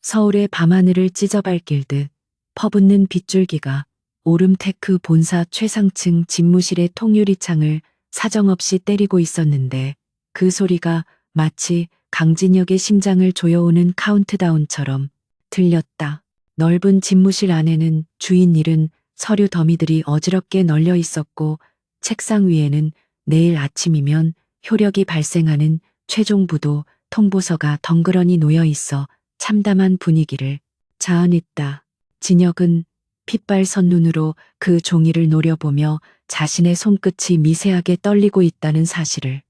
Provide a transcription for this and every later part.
서울의 밤하늘을 찢어밟길듯 퍼붓는 빗줄기가 오름테크 본사 최상층 집무실의 통유리창을 사정없이 때리고 있었는데 그 소리가 마치 강진혁의 심장을 조여오는 카운트다운처럼 들렸다. 넓은 집무실 안에는 주인 잃은 서류 더미들이 어지럽게 널려 있었고 책상 위에는 내일 아침이면 효력이 발생하는 최종부도 통보서가 덩그러니 놓여 있어 참담한 분위기를 자아냈다. 진혁은 핏발선 눈으로 그 종이를 노려보며 자신의 손끝이 미세하게 떨리고 있다는 사실을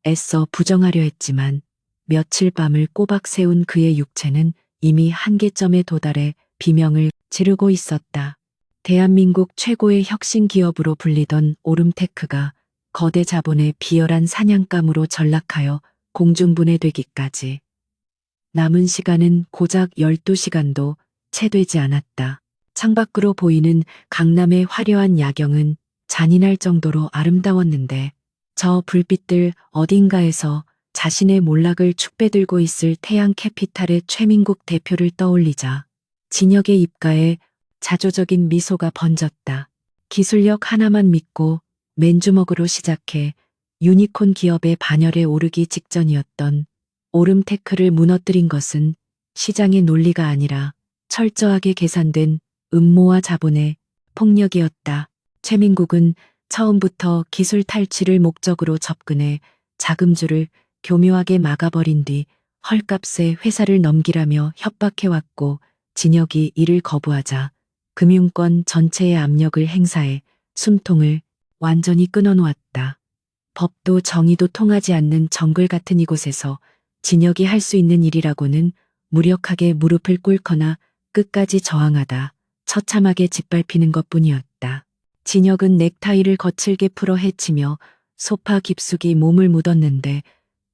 애써 부정하려 했지만 며칠 밤을 꼬박 세운 그의 육체는 이미 한계점에 도달해 비명을 지르고 있었다. 대한민국 최고의 혁신 기업으로 불리던 오름테크가 거대 자본의 비열한 사냥감으로 전락하여 공중분해되기까지 남은 시간은 고작 12시간도 채 되지 않았다. 창밖으로 보이는 강남의 화려한 야경은 잔인할 정도로 아름다웠는데 저 불빛들 어딘가에서 자신의 몰락을 축배들고 있을 태양캐피탈의 최민국 대표를 떠올리자 진혁의 입가에 자조적인 미소가 번졌다. 기술력 하나만 믿고 맨주먹으로 시작해 유니콘 기업의 반열에 오르기 직전이었던 오름테크를 무너뜨린 것은 시장의 논리가 아니라 철저하게 계산된 음모와 자본의 폭력이었다. 최민국은 처음부터 기술 탈취를 목적으로 접근해 자금줄을 교묘하게 막아버린 뒤 헐값에 회사를 넘기라며 협박해왔고 진혁이 이를 거부하자 금융권 전체의 압력을 행사해 숨통을 완전히 끊어놓았다. 법도 정의도 통하지 않는 정글 같은 이곳에서 진혁이 할 수 있는 일이라고는 무력하게 무릎을 꿇거나 끝까지 저항하다 처참하게 짓밟히는 것뿐이었다. 진혁은 넥타이를 거칠게 풀어 헤치며 소파 깊숙이 몸을 묻었는데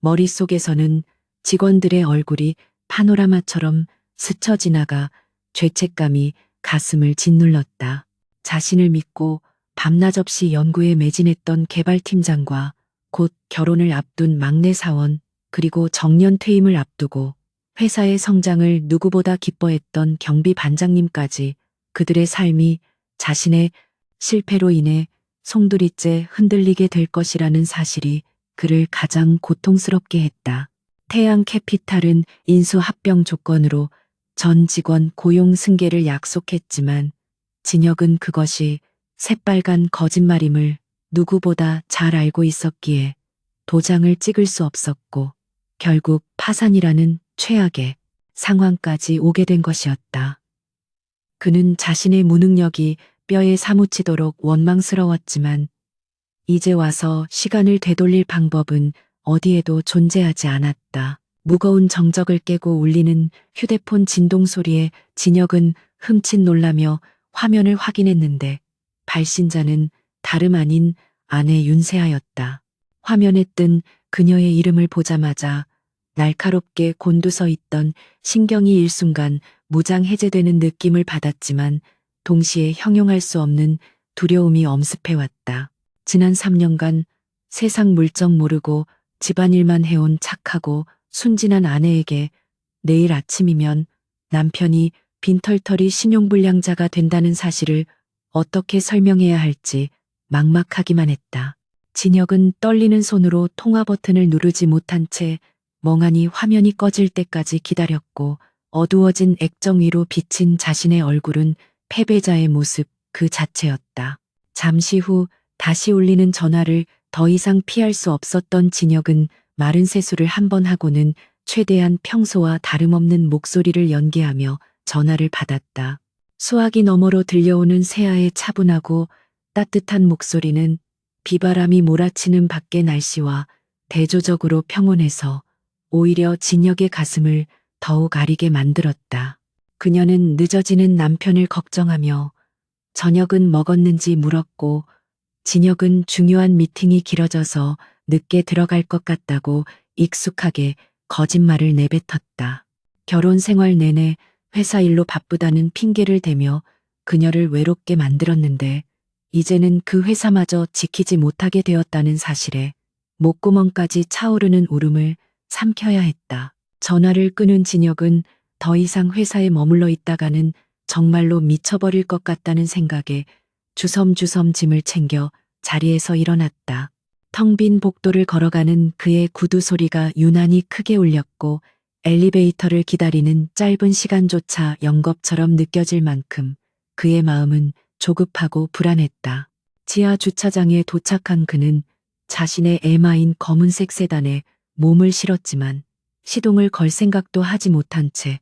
머릿속에서는 직원들의 얼굴이 파노라마처럼 스쳐 지나가 죄책감이 가슴을 짓눌렀다. 자신을 믿고 밤낮 없이 연구에 매진했던 개발팀장과 곧 결혼을 앞둔 막내 사원 그리고 정년 퇴임을 앞두고 회사의 성장을 누구보다 기뻐했던 경비 반장님까지 그들의 삶이 자신의 실패로 인해 송두리째 흔들리게 될 것이라는 사실이 그를 가장 고통스럽게 했다. 태양캐피탈은 인수합병 조건으로 전 직원 고용 승계를 약속했지만 진혁은 그것이 새빨간 거짓말임을 누구보다 잘 알고 있었기에 도장을 찍을 수 없었고 결국 파산이라는 최악의 상황까지 오게 된 것이었다. 그는 자신의 무능력이 뼈에 사무치도록 원망스러웠지만 이제 와서 시간을 되돌릴 방법은 어디에도 존재하지 않았다. 무거운 정적을 깨고 울리는 휴대폰 진동 소리에 진혁은 흠칫 놀라며 화면을 확인했는데 발신자는 다름 아닌 아내 윤세아였다. 화면에 뜬 그녀의 이름을 보자마자 날카롭게 곤두서 있던 신경이 일순간 무장 해제되는 느낌을 받았지만 동시에 형용할 수 없는 두려움이 엄습해왔다. 지난 3년간 세상 물정 모르고 집안일만 해온 착하고 순진한 아내에게 내일 아침이면 남편이 빈털터리 신용불량자가 된다는 사실을 어떻게 설명해야 할지 막막하기만 했다. 진혁은 떨리는 손으로 통화 버튼을 누르지 못한 채 멍하니 화면이 꺼질 때까지 기다렸고 어두워진 액정 위로 비친 자신의 얼굴은 패배자의 모습 그 자체였다. 잠시 후 다시 울리는 전화를 더 이상 피할 수 없었던 진혁은 마른 세수를 한 번 하고는 최대한 평소와 다름없는 목소리를 연기하며 전화를 받았다. 수화기 너머로 들려오는 세아의 차분하고 따뜻한 목소리는 비바람이 몰아치는 밖의 날씨와 대조적으로 평온해서 오히려 진혁의 가슴을 더욱 아리게 만들었다. 그녀는 늦어지는 남편을 걱정하며 저녁은 먹었는지 물었고 진혁은 중요한 미팅이 길어져서 늦게 들어갈 것 같다고 익숙하게 거짓말을 내뱉었다. 결혼 생활 내내 회사 일로 바쁘다는 핑계를 대며 그녀를 외롭게 만들었는데 이제는 그 회사마저 지키지 못하게 되었다는 사실에 목구멍까지 차오르는 울음을 삼켜야 했다. 전화를 끊은 진혁은 더 이상 회사에 머물러 있다가는 정말로 미쳐버릴 것 같다는 생각에 주섬주섬 짐을 챙겨 자리에서 일어났다. 텅 빈 복도를 걸어가는 그의 구두 소리가 유난히 크게 울렸고 엘리베이터를 기다리는 짧은 시간조차 영겁처럼 느껴질 만큼 그의 마음은 조급하고 불안했다. 지하 주차장에 도착한 그는 자신의 에마인 검은색 세단에 몸을 실었지만 시동을 걸 생각도 하지 못한 채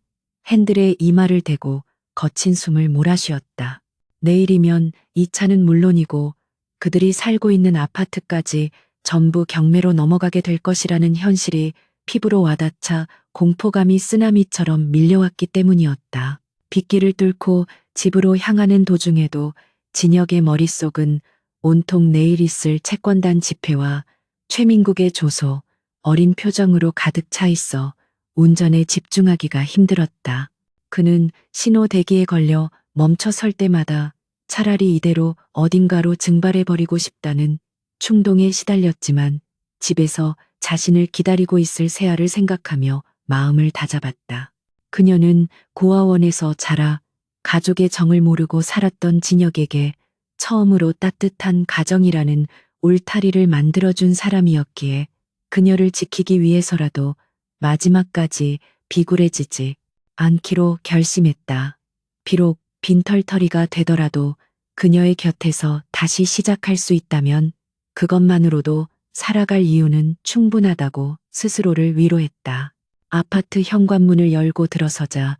핸들에 이마를 대고 거친 숨을 몰아쉬었다. 내일이면 이 차는 물론이고 그들이 살고 있는 아파트까지 전부 경매로 넘어가게 될 것이라는 현실이 피부로 와닿자 공포감이 쓰나미처럼 밀려왔기 때문이었다. 빗길을 뚫고 집으로 향하는 도중에도 진혁의 머릿속은 온통 내일 있을 채권단 집회와 최민국의 조소, 어린 표정으로 가득 차 있어 운전에 집중하기가 힘들었다. 그는 신호 대기에 걸려 멈춰 설 때마다 차라리 이대로 어딘가로 증발해버리고 싶다는 충동에 시달렸지만 집에서 자신을 기다리고 있을 세아를 생각하며 마음을 다잡았다. 그녀는 고아원에서 자라 가족의 정을 모르고 살았던 진혁에게 처음으로 따뜻한 가정이라는 울타리를 만들어준 사람이었기에 그녀를 지키기 위해서라도 마지막까지 비굴해지지 않기로 결심했다. 비록 빈털터리가 되더라도 그녀의 곁에서 다시 시작할 수 있다면 그것만으로도 살아갈 이유는 충분하다고 스스로를 위로했다. 아파트 현관문을 열고 들어서자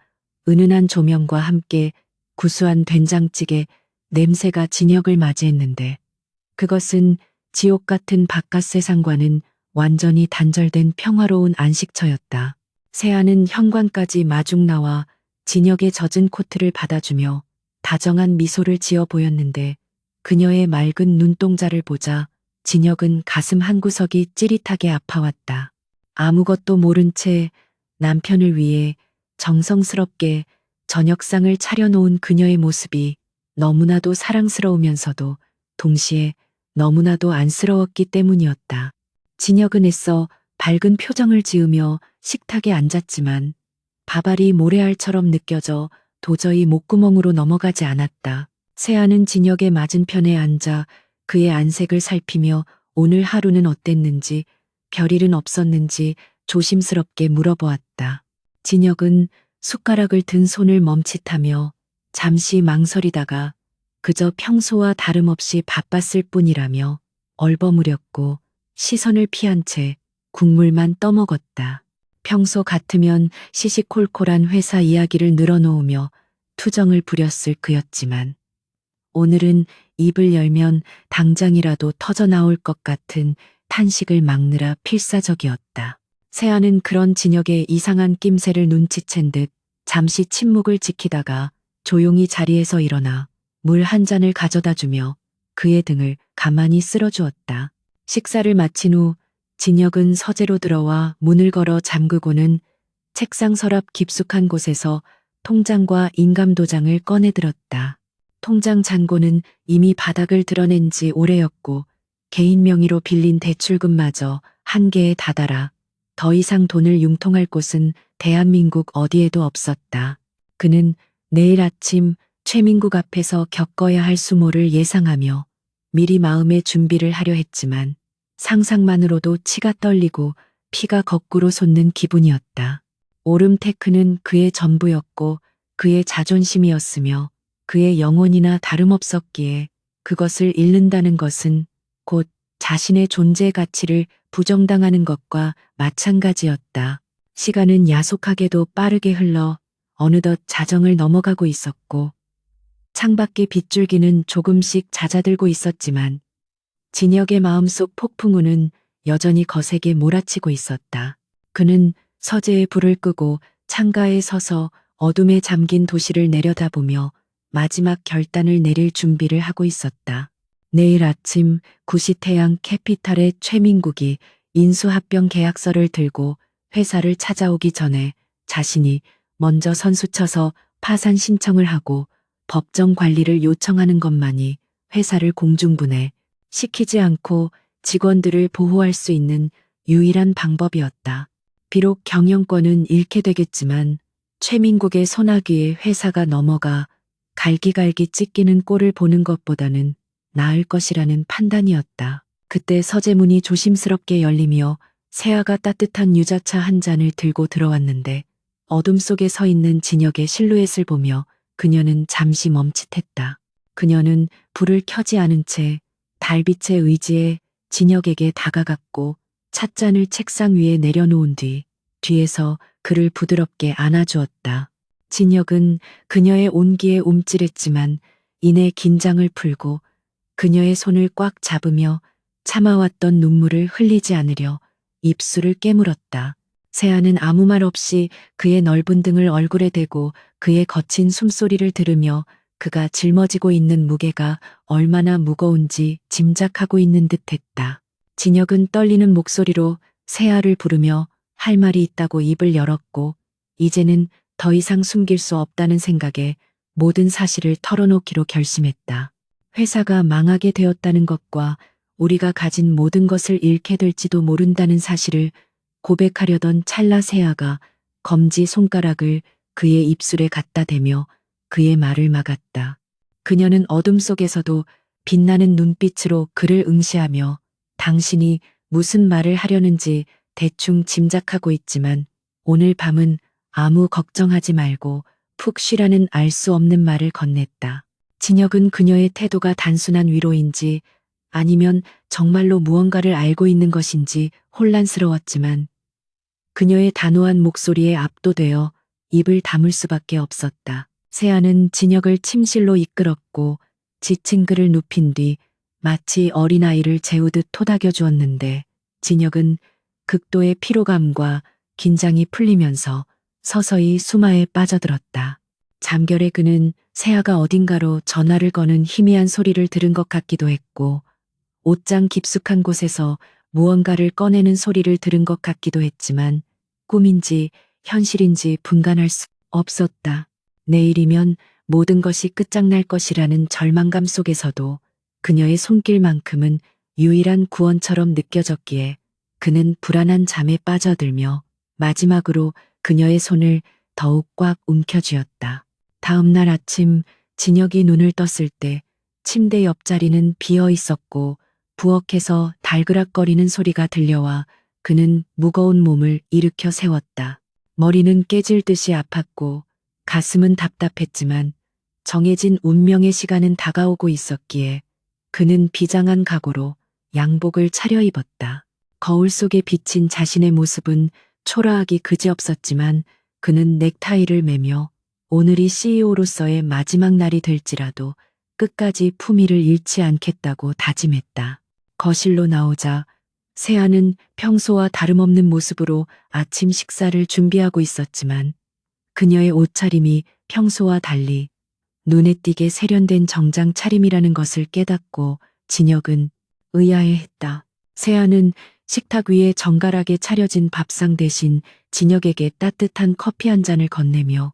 은은한 조명과 함께 구수한 된장찌개 냄새가 진혁을 맞이했는데 그것은 지옥 같은 바깥 세상과는 완전히 단절된 평화로운 안식처였다. 세아는 현관까지 마중 나와 진혁의 젖은 코트를 받아주며 다정한 미소를 지어 보였는데 그녀의 맑은 눈동자를 보자 진혁은 가슴 한구석이 찌릿하게 아파왔다. 아무것도 모른 채 남편을 위해 정성스럽게 저녁상을 차려놓은 그녀의 모습이 너무나도 사랑스러우면서도 동시에 너무나도 안쓰러웠기 때문이었다. 진혁은 애써 밝은 표정을 지으며 식탁에 앉았지만 밥알이 모래알처럼 느껴져 도저히 목구멍으로 넘어가지 않았다. 세아는 진혁의 맞은편에 앉아 그의 안색을 살피며 오늘 하루는 어땠는지 별일은 없었는지 조심스럽게 물어보았다. 진혁은 숟가락을 든 손을 멈칫하며 잠시 망설이다가 그저 평소와 다름없이 바빴을 뿐이라며 얼버무렸고 시선을 피한 채 국물만 떠먹었다. 평소 같으면 시시콜콜한 회사 이야기를 늘어놓으며 투정을 부렸을 그였지만 오늘은 입을 열면 당장이라도 터져나올 것 같은 탄식을 막느라 필사적이었다. 세아는 그런 진혁의 이상한 낌새를 눈치챈 듯 잠시 침묵을 지키다가 조용히 자리에서 일어나 물 한 잔을 가져다 주며 그의 등을 가만히 쓸어주었다. 식사를 마친 후 진혁은 서재로 들어와 문을 걸어 잠그고는 책상 서랍 깊숙한 곳에서 통장과 인감도장을 꺼내들었다. 통장 잔고는 이미 바닥을 드러낸 지 오래였고 개인 명의로 빌린 대출금마저 한계에 다다라 더 이상 돈을 융통할 곳은 대한민국 어디에도 없었다. 그는 내일 아침 최민국 앞에서 겪어야 할 수모를 예상하며 미리 마음의 준비를 하려 했지만 상상만으로도 치가 떨리고 피가 거꾸로 솟는 기분이었다. 오름테크는 그의 전부였고 그의 자존심이었으며 그의 영혼이나 다름없었기에 그것을 잃는다는 것은 곧 자신의 존재 가치를 부정당하는 것과 마찬가지였다. 시간은 야속하게도 빠르게 흘러 어느덧 자정을 넘어가고 있었고 창밖의 빗줄기는 조금씩 잦아들고 있었지만 진혁의 마음속 폭풍우는 여전히 거세게 몰아치고 있었다. 그는 서재에 불을 끄고 창가에 서서 어둠에 잠긴 도시를 내려다보며 마지막 결단을 내릴 준비를 하고 있었다. 내일 아침 구시태양 캐피탈의 최민국이 인수합병 계약서를 들고 회사를 찾아오기 전에 자신이 먼저 선수쳐서 파산 신청을 하고 법정 관리를 요청하는 것만이 회사를 공중분해 시키지 않고 직원들을 보호할 수 있는 유일한 방법이었다. 비록 경영권은 잃게 되겠지만 최민국의 소나기에 회사가 넘어가 갈기갈기 찢기는 꼴을 보는 것보다는 나을 것이라는 판단이었다. 그때 서재문이 조심스럽게 열리며 세아가 따뜻한 유자차 한 잔을 들고 들어왔는데 어둠 속에 서 있는 진혁의 실루엣을 보며 그녀는 잠시 멈칫했다. 그녀는 불을 켜지 않은 채 달빛에 의지해 진혁에게 다가갔고 찻잔을 책상 위에 내려놓은 뒤에서 그를 부드럽게 안아주었다. 진혁은 그녀의 온기에 움찔했지만 이내 긴장을 풀고 그녀의 손을 꽉 잡으며 참아왔던 눈물을 흘리지 않으려 입술을 깨물었다. 세아는 아무 말 없이 그의 넓은 등을 얼굴에 대고 그의 거친 숨소리를 들으며 그가 짊어지고 있는 무게가 얼마나 무거운지 짐작하고 있는 듯했다. 진혁은 떨리는 목소리로 세아를 부르며 할 말이 있다고 입을 열었고 이제는 더 이상 숨길 수 없다는 생각에 모든 사실을 털어놓기로 결심했다. 회사가 망하게 되었다는 것과 우리가 가진 모든 것을 잃게 될지도 모른다는 사실을 고백하려던 찰나 세아가 검지 손가락을 그의 입술에 갖다 대며 그의 말을 막았다. 그녀는 어둠 속에서도 빛나는 눈빛으로 그를 응시하며 당신이 무슨 말을 하려는지 대충 짐작하고 있지만 오늘 밤은 아무 걱정하지 말고 푹 쉬라는 알 수 없는 말을 건넸다. 진혁은 그녀의 태도가 단순한 위로인지 아니면 정말로 무언가를 알고 있는 것인지 혼란스러웠지만 그녀의 단호한 목소리에 압도되어 입을 다물 수밖에 없었다. 세아는 진혁을 침실로 이끌었고 지친 그를 눕힌 뒤 마치 어린아이를 재우듯 토닥여 주었는데 진혁은 극도의 피로감과 긴장이 풀리면서 서서히 수마에 빠져들었다. 잠결에 그는 세아가 어딘가로 전화를 거는 희미한 소리를 들은 것 같기도 했고 옷장 깊숙한 곳에서 무언가를 꺼내는 소리를 들은 것 같기도 했지만 꿈인지 현실인지 분간할 수 없었다. 내일이면 모든 것이 끝장날 것이라는 절망감 속에서도 그녀의 손길만큼은 유일한 구원처럼 느껴졌기에 그는 불안한 잠에 빠져들며 마지막으로 그녀의 손을 더욱 꽉 움켜쥐었다. 다음 날 아침 진혁이 눈을 떴을 때 침대 옆자리는 비어 있었고 부엌에서 달그락거리는 소리가 들려와 그는 무거운 몸을 일으켜 세웠다. 머리는 깨질 듯이 아팠고 가슴은 답답했지만 정해진 운명의 시간은 다가오고 있었기에 그는 비장한 각오로 양복을 차려입었다. 거울 속에 비친 자신의 모습은 초라하기 그지없었지만 그는 넥타이를 매며 오늘이 CEO로서의 마지막 날이 될지라도 끝까지 품위를 잃지 않겠다고 다짐했다. 거실로 나오자 세아는 평소와 다름없는 모습으로 아침 식사를 준비하고 있었지만 그녀의 옷차림이 평소와 달리 눈에 띄게 세련된 정장 차림이라는 것을 깨닫고 진혁은 의아해했다. 세아는 식탁 위에 정갈하게 차려진 밥상 대신 진혁에게 따뜻한 커피 한 잔을 건네며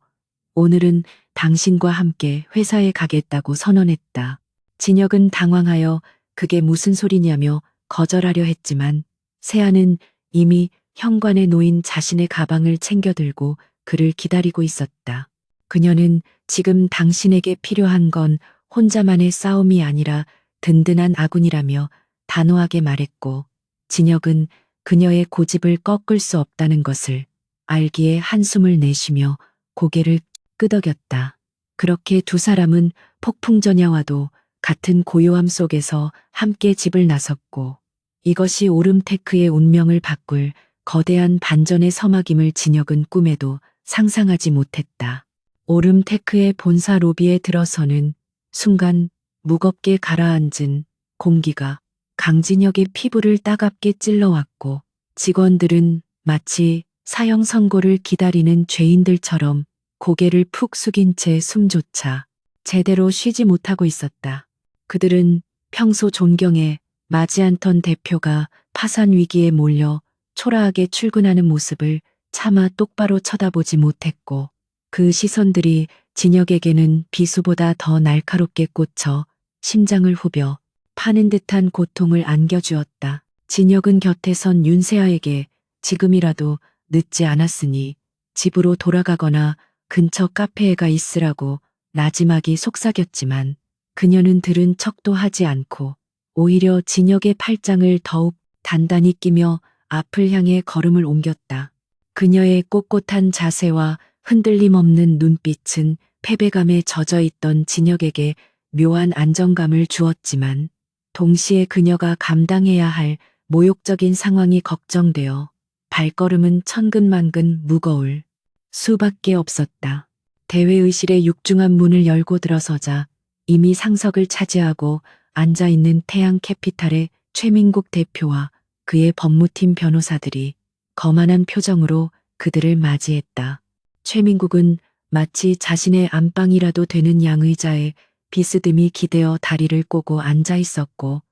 오늘은 당신과 함께 회사에 가겠다고 선언했다. 진혁은 당황하여 그게 무슨 소리냐며 거절하려 했지만 세아는 이미 현관에 놓인 자신의 가방을 챙겨 들고 그를 기다리고 있었다. 그녀는 지금 당신에게 필요한 건 혼자만의 싸움이 아니라 든든한 아군이라며 단호하게 말했고 진혁은 그녀의 고집을 꺾을 수 없다는 것을 알기에 한숨을 내쉬며 고개를 끄덕였다. 그렇게 두 사람은 폭풍전야와도 같은 고요함 속에서 함께 집을 나섰고 이것이 오름테크의 운명을 바꿀 거대한 반전의 서막임을 진혁은 꿈에도 상상하지 못했다. 오름테크의 본사 로비에 들어서는 순간 무겁게 가라앉은 공기가 강진혁의 피부를 따갑게 찔러왔고 직원들은 마치 사형 선고를 기다리는 죄인들처럼 고개를 푹 숙인 채 숨조차 제대로 쉬지 못하고 있었다. 그들은 평소 존경에 마지 않던 대표가 파산 위기에 몰려 초라하게 출근하는 모습을 차마 똑바로 쳐다보지 못했고 그 시선들이 진혁에게는 비수보다 더 날카롭게 꽂혀 심장을 후벼 파는 듯한 고통을 안겨주었다. 진혁은 곁에 선 윤세아에게 지금이라도 늦지 않았으니 집으로 돌아가거나 근처 카페에 가 있으라고 나지막이 속삭였지만 그녀는 들은 척도 하지 않고 오히려 진혁의 팔짱을 더욱 단단히 끼며 앞을 향해 걸음을 옮겼다. 그녀의 꼿꼿한 자세와 흔들림 없는 눈빛은 패배감에 젖어 있던 진혁에게 묘한 안정감을 주었지만 동시에 그녀가 감당해야 할 모욕적인 상황이 걱정되어 발걸음은 천근만근 무거울 수밖에 없었다. 대회의실의 육중한 문을 열고 들어서자 이미 상석을 차지하고 앉아있는 태양 캐피탈의 최민국 대표와 그의 법무팀 변호사들이 거만한 표정으로 그들을 맞이했다. 최민국은 마치 자신의 안방이라도 되는 양의자에 비스듬히 기대어 다리를 꼬고 앉아 있었고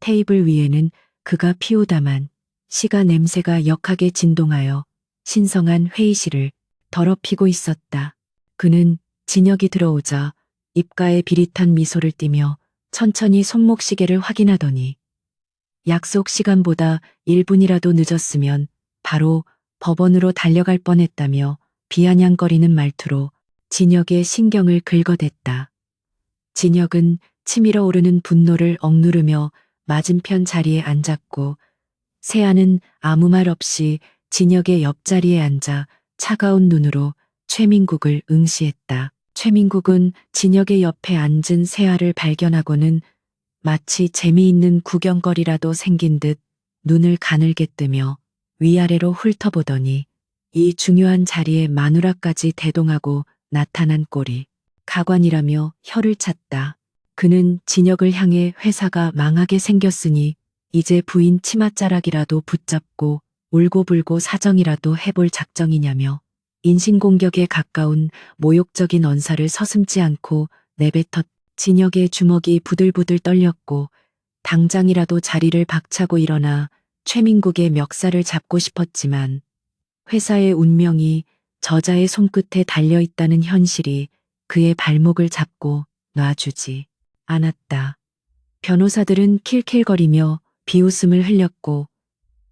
테이블 위에는 그가 피우다만 시가 냄새가 역하게 진동하여 신성한 회의실을 더럽히고 있었다. 그는 진혁이 들어오자 입가에 비릿한 미소를 띠며 천천히 손목시계를 확인하더니 약속 시간보다 1분이라도 늦었으면 바로 법원으로 달려갈 뻔했다며 비아냥거리는 말투로 진혁의 신경을 긁어댔다. 진혁은 치밀어 오르는 분노를 억누르며 맞은편 자리에 앉았고 세아는 아무 말 없이 진혁의 옆자리에 앉아 차가운 눈으로 최민국을 응시했다. 최민국은 진혁의 옆에 앉은 세아를 발견하고는 마치 재미있는 구경거리라도 생긴 듯 눈을 가늘게 뜨며 위아래로 훑어보더니 이 중요한 자리에 마누라까지 대동하고 나타난 꼴이 가관이라며 혀를 찼다. 그는 진혁을 향해 회사가 망하게 생겼으니 이제 부인 치맛자락이라도 붙잡고 울고불고 사정이라도 해볼 작정이냐며 인신공격에 가까운 모욕적인 언사를 서슴지 않고 내뱉었. 진혁의 주먹이 부들부들 떨렸고 당장이라도 자리를 박차고 일어나 최민국의 멱살을 잡고 싶었지만 회사의 운명이 저자의 손끝에 달려있다는 현실이 그의 발목을 잡고 놔주지 않았다. 변호사들은 킬킬거리며 비웃음을 흘렸고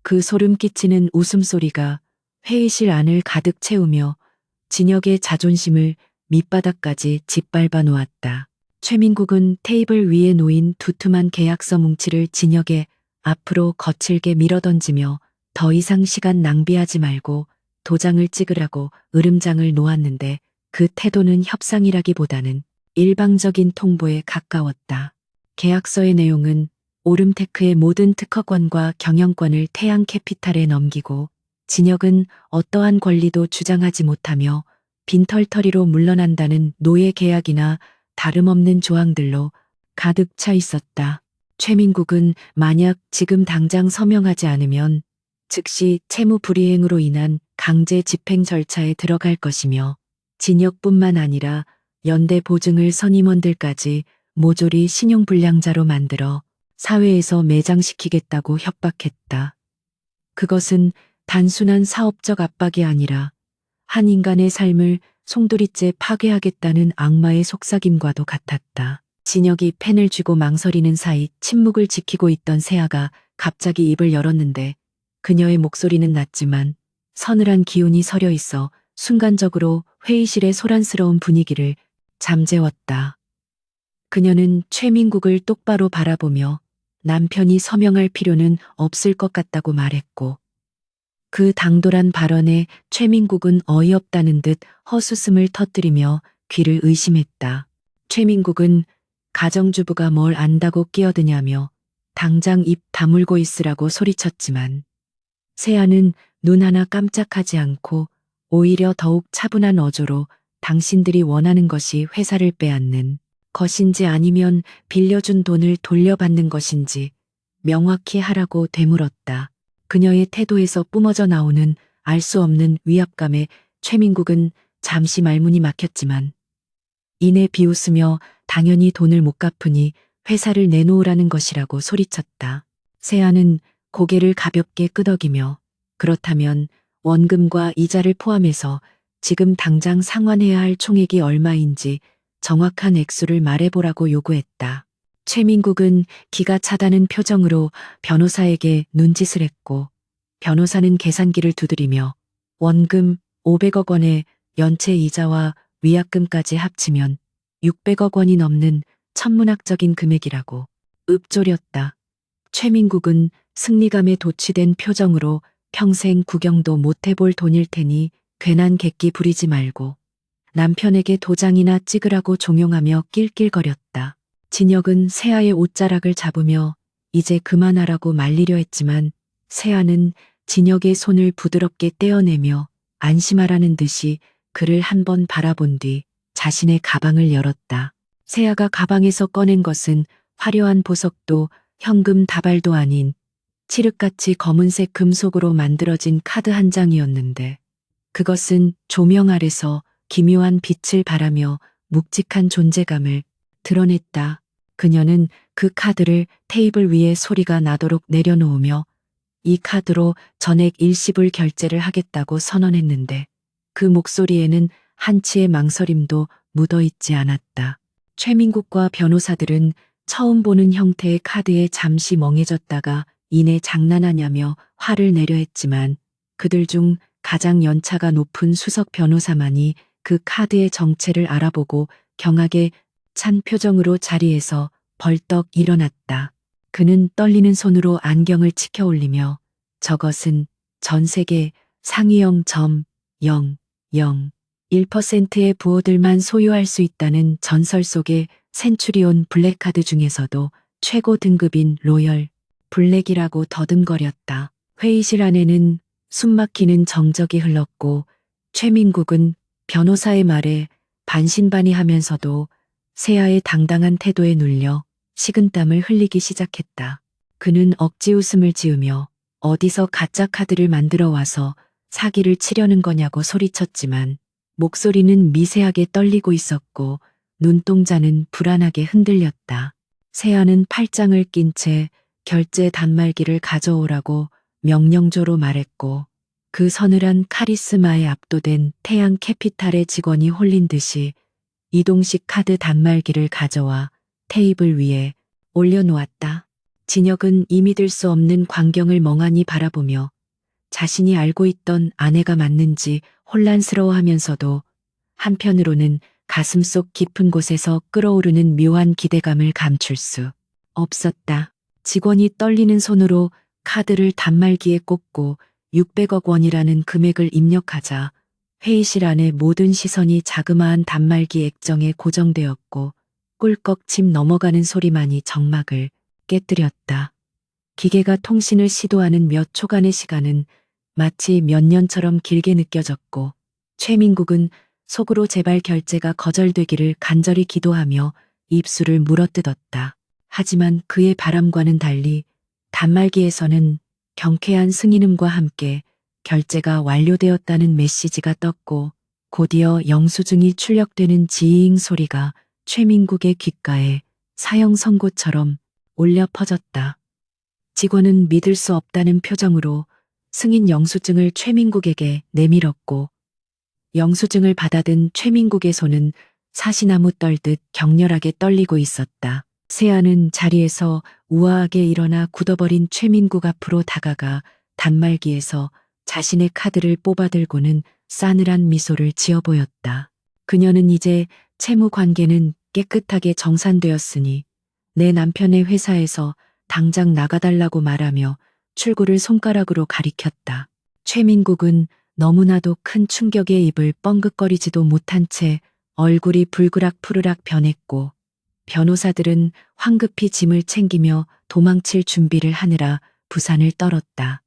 그 소름 끼치는 웃음소리가 회의실 안을 가득 채우며 진혁의 자존심을 밑바닥까지 짓밟아 놓았다. 최민국은 테이블 위에 놓인 두툼한 계약서 뭉치를 진혁의 앞으로 거칠게 밀어던지며 더 이상 시간 낭비하지 말고 도장을 찍으라고 으름장을 놓았는데 그 태도는 협상이라기보다는 일방적인 통보에 가까웠다. 계약서의 내용은 오름테크의 모든 특허권과 경영권을 태양캐피탈에 넘기고 진혁은 어떠한 권리도 주장하지 못하며 빈털터리로 물러난다는 노예 계약이나 다름없는 조항들로 가득 차 있었다. 최민국은 만약 지금 당장 서명하지 않으면 즉시 채무 불이행으로 인한 강제 집행 절차에 들어갈 것이며 진혁뿐만 아니라 연대 보증을 선임원들까지 모조리 신용불량자로 만들어 사회에서 매장시키겠다고 협박했다. 그것은 단순한 사업적 압박이 아니라 한 인간의 삶을 송두리째 파괴하겠다는 악마의 속삭임과도 같았다. 진혁이 펜을 쥐고 망설이는 사이 침묵을 지키고 있던 세아가 갑자기 입을 열었는데 그녀의 목소리는 낮지만 서늘한 기운이 서려 있어 순간적으로 회의실의 소란스러운 분위기를 잠재웠다. 그녀는 최민국을 똑바로 바라보며 남편이 서명할 필요는 없을 것 같다고 말했고 그 당돌한 발언에 최민국은 어이없다는 듯 헛웃음을 터뜨리며 귀를 의심했다. 최민국은 가정주부가 뭘 안다고 끼어드냐며 당장 입 다물고 있으라고 소리쳤지만 세아는 눈 하나 깜짝하지 않고 오히려 더욱 차분한 어조로 당신들이 원하는 것이 회사를 빼앗는 것인지 아니면 빌려준 돈을 돌려받는 것인지 명확히 하라고 되물었다. 그녀의 태도에서 뿜어져 나오는 알 수 없는 위압감에 최민국은 잠시 말문이 막혔지만 이내 비웃으며 당연히 돈을 못 갚으니 회사를 내놓으라는 것이라고 소리쳤다. 세아는 고개를 가볍게 끄덕이며 그렇다면 원금과 이자를 포함해서 지금 당장 상환해야 할 총액이 얼마인지 정확한 액수를 말해보라고 요구했다. 최민국은 기가 차다는 표정으로 변호사에게 눈짓을 했고 변호사는 계산기를 두드리며 원금 500억 원에 연체 이자와 위약금까지 합치면 600억 원이 넘는 천문학적인 금액이라고 읊조렸다. 최민국은 승리감에 도취된 표정으로 평생 구경도 못 해볼 돈일 테니 괜한 객기 부리지 말고 남편에게 도장이나 찍으라고 종용하며 낄낄거렸다. 진혁은 세아의 옷자락을 잡으며 이제 그만하라고 말리려 했지만 세아는 진혁의 손을 부드럽게 떼어내며 안심하라는 듯이 그를 한 번 바라본 뒤 자신의 가방을 열었다. 세아가 가방에서 꺼낸 것은 화려한 보석도 현금 다발도 아닌 칠흑같이 검은색 금속으로 만들어진 카드 한 장이었는데 그것은 조명 아래서 기묘한 빛을 발하며 묵직한 존재감을 드러냈다. 그녀는 그 카드를 테이블 위에 소리가 나도록 내려놓으며 이 카드로 전액 일시불 결제를 하겠다고 선언했는데 그 목소리에는 한치의 망설임도 묻어있지 않았다. 최민국과 변호사들은 처음 보는 형태의 카드에 잠시 멍해졌다가 이내 장난하냐며 화를 내려 했지만 그들 중 가장 연차가 높은 수석 변호사만이 그 카드의 정체를 알아보고 경악에 찬 표정으로 자리에서 벌떡 일어났다. 그는 떨리는 손으로 안경을 치켜 올리며 저것은 전 세계 상위 0.001%의 부호들만 소유할 수 있다는 전설 속의 센츄리온 블랙카드 중에서도 최고 등급인 로열 블랙이라고 더듬거렸다. 회의실 안에는 숨막히는 정적이 흘렀고 최민국은 변호사의 말에 반신반의하면서도 세아의 당당한 태도에 눌려 식은땀을 흘리기 시작했다. 그는 억지 웃음을 지으며 어디서 가짜 카드를 만들어 와서 사기를 치려는 거냐고 소리쳤지만 목소리는 미세하게 떨리고 있었고 눈동자는 불안하게 흔들렸다. 세아는 팔짱을 낀 채 결제 단말기를 가져오라고 명령조로 말했고 그 서늘한 카리스마에 압도된 태양 캐피탈의 직원이 홀린 듯이 이동식 카드 단말기를 가져와 테이블 위에 올려놓았다. 진혁은 이 믿을 수 없는 광경을 멍하니 바라보며 자신이 알고 있던 아내가 맞는지 혼란스러워하면서도 한편으로는 가슴속 깊은 곳에서 끓어오르는 묘한 기대감을 감출 수 없었다. 직원이 떨리는 손으로 카드를 단말기에 꽂고 600억 원이라는 금액을 입력하자 회의실 안의 모든 시선이 자그마한 단말기 액정에 고정되었고 꿀꺽 침 넘어가는 소리만이 정막을 깨뜨렸다. 기계가 통신을 시도하는 몇 초간의 시간은 마치 몇 년처럼 길게 느껴졌고 최민국은 속으로 제발 결제가 거절되기를 간절히 기도하며 입술을 물어뜯었다. 하지만 그의 바람과는 달리 단말기에서는 경쾌한 승인음과 함께 결제가 완료되었다는 메시지가 떴고 곧이어 영수증이 출력되는 지잉 소리가 최민국의 귓가에 사형 선고처럼 울려 퍼졌다. 직원은 믿을 수 없다는 표정으로 승인 영수증을 최민국에게 내밀었고 영수증을 받아든 최민국의 손은 사시나무 떨듯 격렬하게 떨리고 있었다. 세아는 자리에서 우아하게 일어나 굳어버린 최민국 앞으로 다가가 단말기에서 자신의 카드를 뽑아들고는 싸늘한 미소를 지어 보였다. 그녀는 이제 채무 관계는 깨끗하게 정산되었으니 내 남편의 회사에서 당장 나가달라고 말하며 출구를 손가락으로 가리켰다. 최민국은 너무나도 큰 충격에 입을 뻥긋거리지도 못한 채 얼굴이 불그락 푸르락 변했고 변호사들은 황급히 짐을 챙기며 도망칠 준비를 하느라 부산을 떨었다.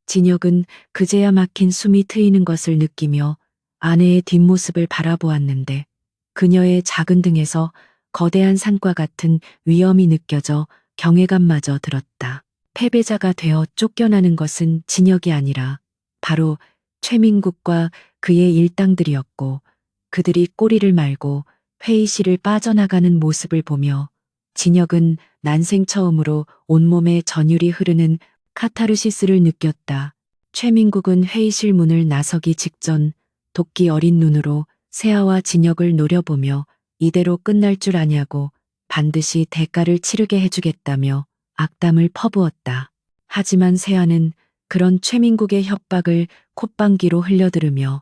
진혁은 그제야 막힌 숨이 트이는 것을 느끼며 아내의 뒷모습을 바라보았는데 그녀의 작은 등에서 거대한 산과 같은 위험이 느껴져 경외감마저 들었다. 패배자가 되어 쫓겨나는 것은 진혁이 아니라 바로 최민국과 그의 일당들이었고 그들이 꼬리를 말고 회의실을 빠져나가는 모습을 보며 진혁은 난생 처음으로 온몸에 전율이 흐르는 카타르시스를 느꼈다. 최민국은 회의실 문을 나서기 직전 도끼 어린 눈으로 세아와 진혁을 노려보며 이대로 끝날 줄 아냐고 반드시 대가를 치르게 해주겠다며 악담을 퍼부었다. 하지만 세아는 그런 최민국의 협박을 콧방귀로 흘려들으며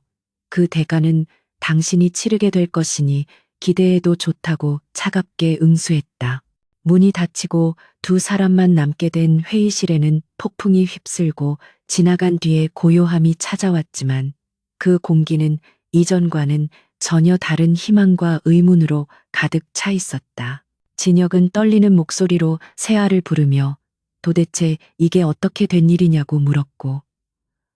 그 대가는 당신이 치르게 될 것이니 기대해도 좋다고 차갑게 응수했다. 문이 닫히고 두 사람만 남게 된 회의실에는 폭풍이 휩쓸고 지나간 뒤에 고요함이 찾아왔지만 그 공기는 이전과는 전혀 다른 희망과 의문으로 가득 차 있었다. 진혁은 떨리는 목소리로 세아를 부르며 도대체 이게 어떻게 된 일이냐고 물었고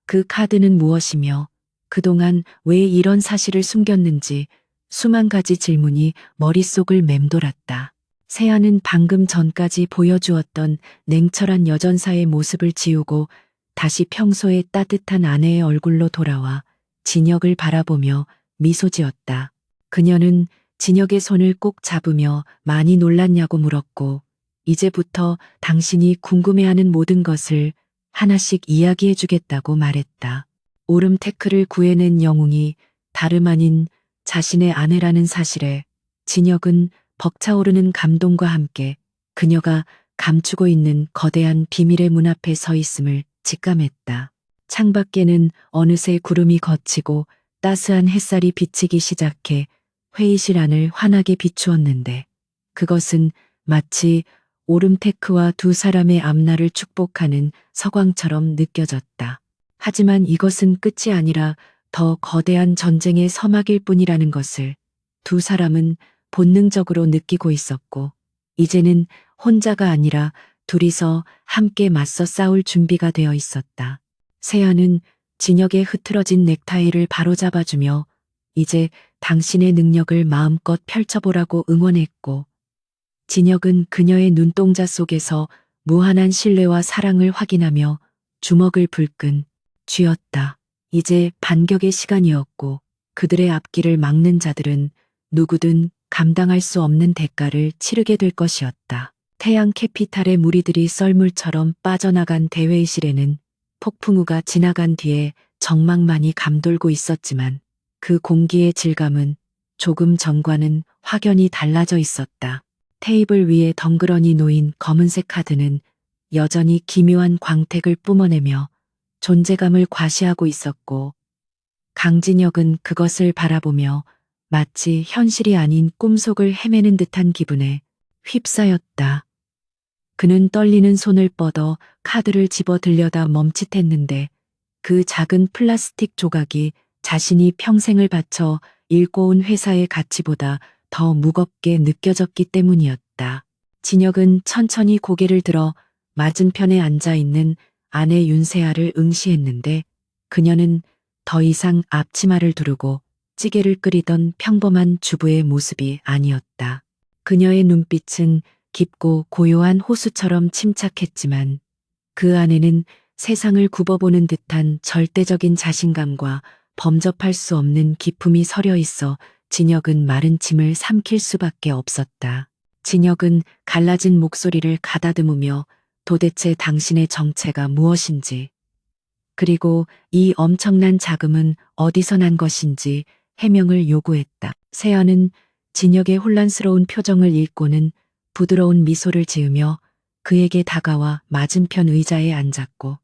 그 카드는 무엇이며 그동안 왜 이런 사실을 숨겼는지 수만 가지 질문이 머릿속을 맴돌았다. 세아는 방금 전까지 보여주었던 냉철한 여전사의 모습을 지우고 다시 평소의 따뜻한 아내의 얼굴로 돌아와 진혁을 바라보며 미소 지었다. 그녀는 진혁의 손을 꼭 잡으며 많이 놀랐냐고 물었고 이제부터 당신이 궁금해하는 모든 것을 하나씩 이야기해 주겠다고 말했다. 오름테크를 구해낸 영웅이 다름 아닌 자신의 아내라는 사실에 진혁은 벅차오르는 감동과 함께 그녀가 감추고 있는 거대한 비밀의 문 앞에 서 있음을 직감했다. 창밖에는 어느새 구름이 걷히고 따스한 햇살이 비치기 시작해 회의실 안을 환하게 비추었는데 그것은 마치 오름테크와 두 사람의 앞날을 축복하는 서광처럼 느껴졌다. 하지만 이것은 끝이 아니라 더 거대한 전쟁의 서막일 뿐이라는 것을 두 사람은 본능적으로 느끼고 있었고 이제는 혼자가 아니라 둘이서 함께 맞서 싸울 준비가 되어 있었다. 세아는 진혁의 흐트러진 넥타이를 바로잡아주며 이제 당신의 능력을 마음껏 펼쳐보라고 응원했고 진혁은 그녀의 눈동자 속에서 무한한 신뢰와 사랑을 확인하며 주먹을 불끈 쥐었다. 이제 반격의 시간이었고 그들의 앞길을 막는 자들은 누구든 감당할 수 없는 대가를 치르게 될 것이었다. 태양 캐피탈의 무리들이 썰물처럼 빠져나간 대회의실에는 폭풍우가 지나간 뒤에 정막만이 감돌고 있었지만 그 공기의 질감은 조금 전과는 확연히 달라져 있었다. 테이블 위에 덩그러니 놓인 검은색 카드는 여전히 기묘한 광택을 뿜어내며 존재감을 과시하고 있었고 강진혁은 그것을 바라보며 마치 현실이 아닌 꿈속을 헤매는 듯한 기분에 휩싸였다. 그는 떨리는 손을 뻗어 카드를 집어 들려다 멈칫했는데 그 작은 플라스틱 조각이 자신이 평생을 바쳐 잃고 온 회사의 가치보다 더 무겁게 느껴졌기 때문이었다. 진혁은 천천히 고개를 들어 맞은편에 앉아 있는 아내 윤세아를 응시했는데 그녀는 더 이상 앞치마를 두르고 찌개를 끓이던 평범한 주부의 모습이 아니었다. 그녀의 눈빛은 깊고 고요한 호수처럼 침착했지만 그 안에는 세상을 굽어보는 듯한 절대적인 자신감과 범접할 수 없는 기품이 서려 있어 진혁은 마른 침을 삼킬 수밖에 없었다. 진혁은 갈라진 목소리를 가다듬으며 도대체 당신의 정체가 무엇인지 그리고 이 엄청난 자금은 어디서 난 것인지 해명을 요구했다. 세아는 진혁의 혼란스러운 표정을 읽고는 부드러운 미소를 지으며 그에게 다가와 맞은편 의자에 앉았고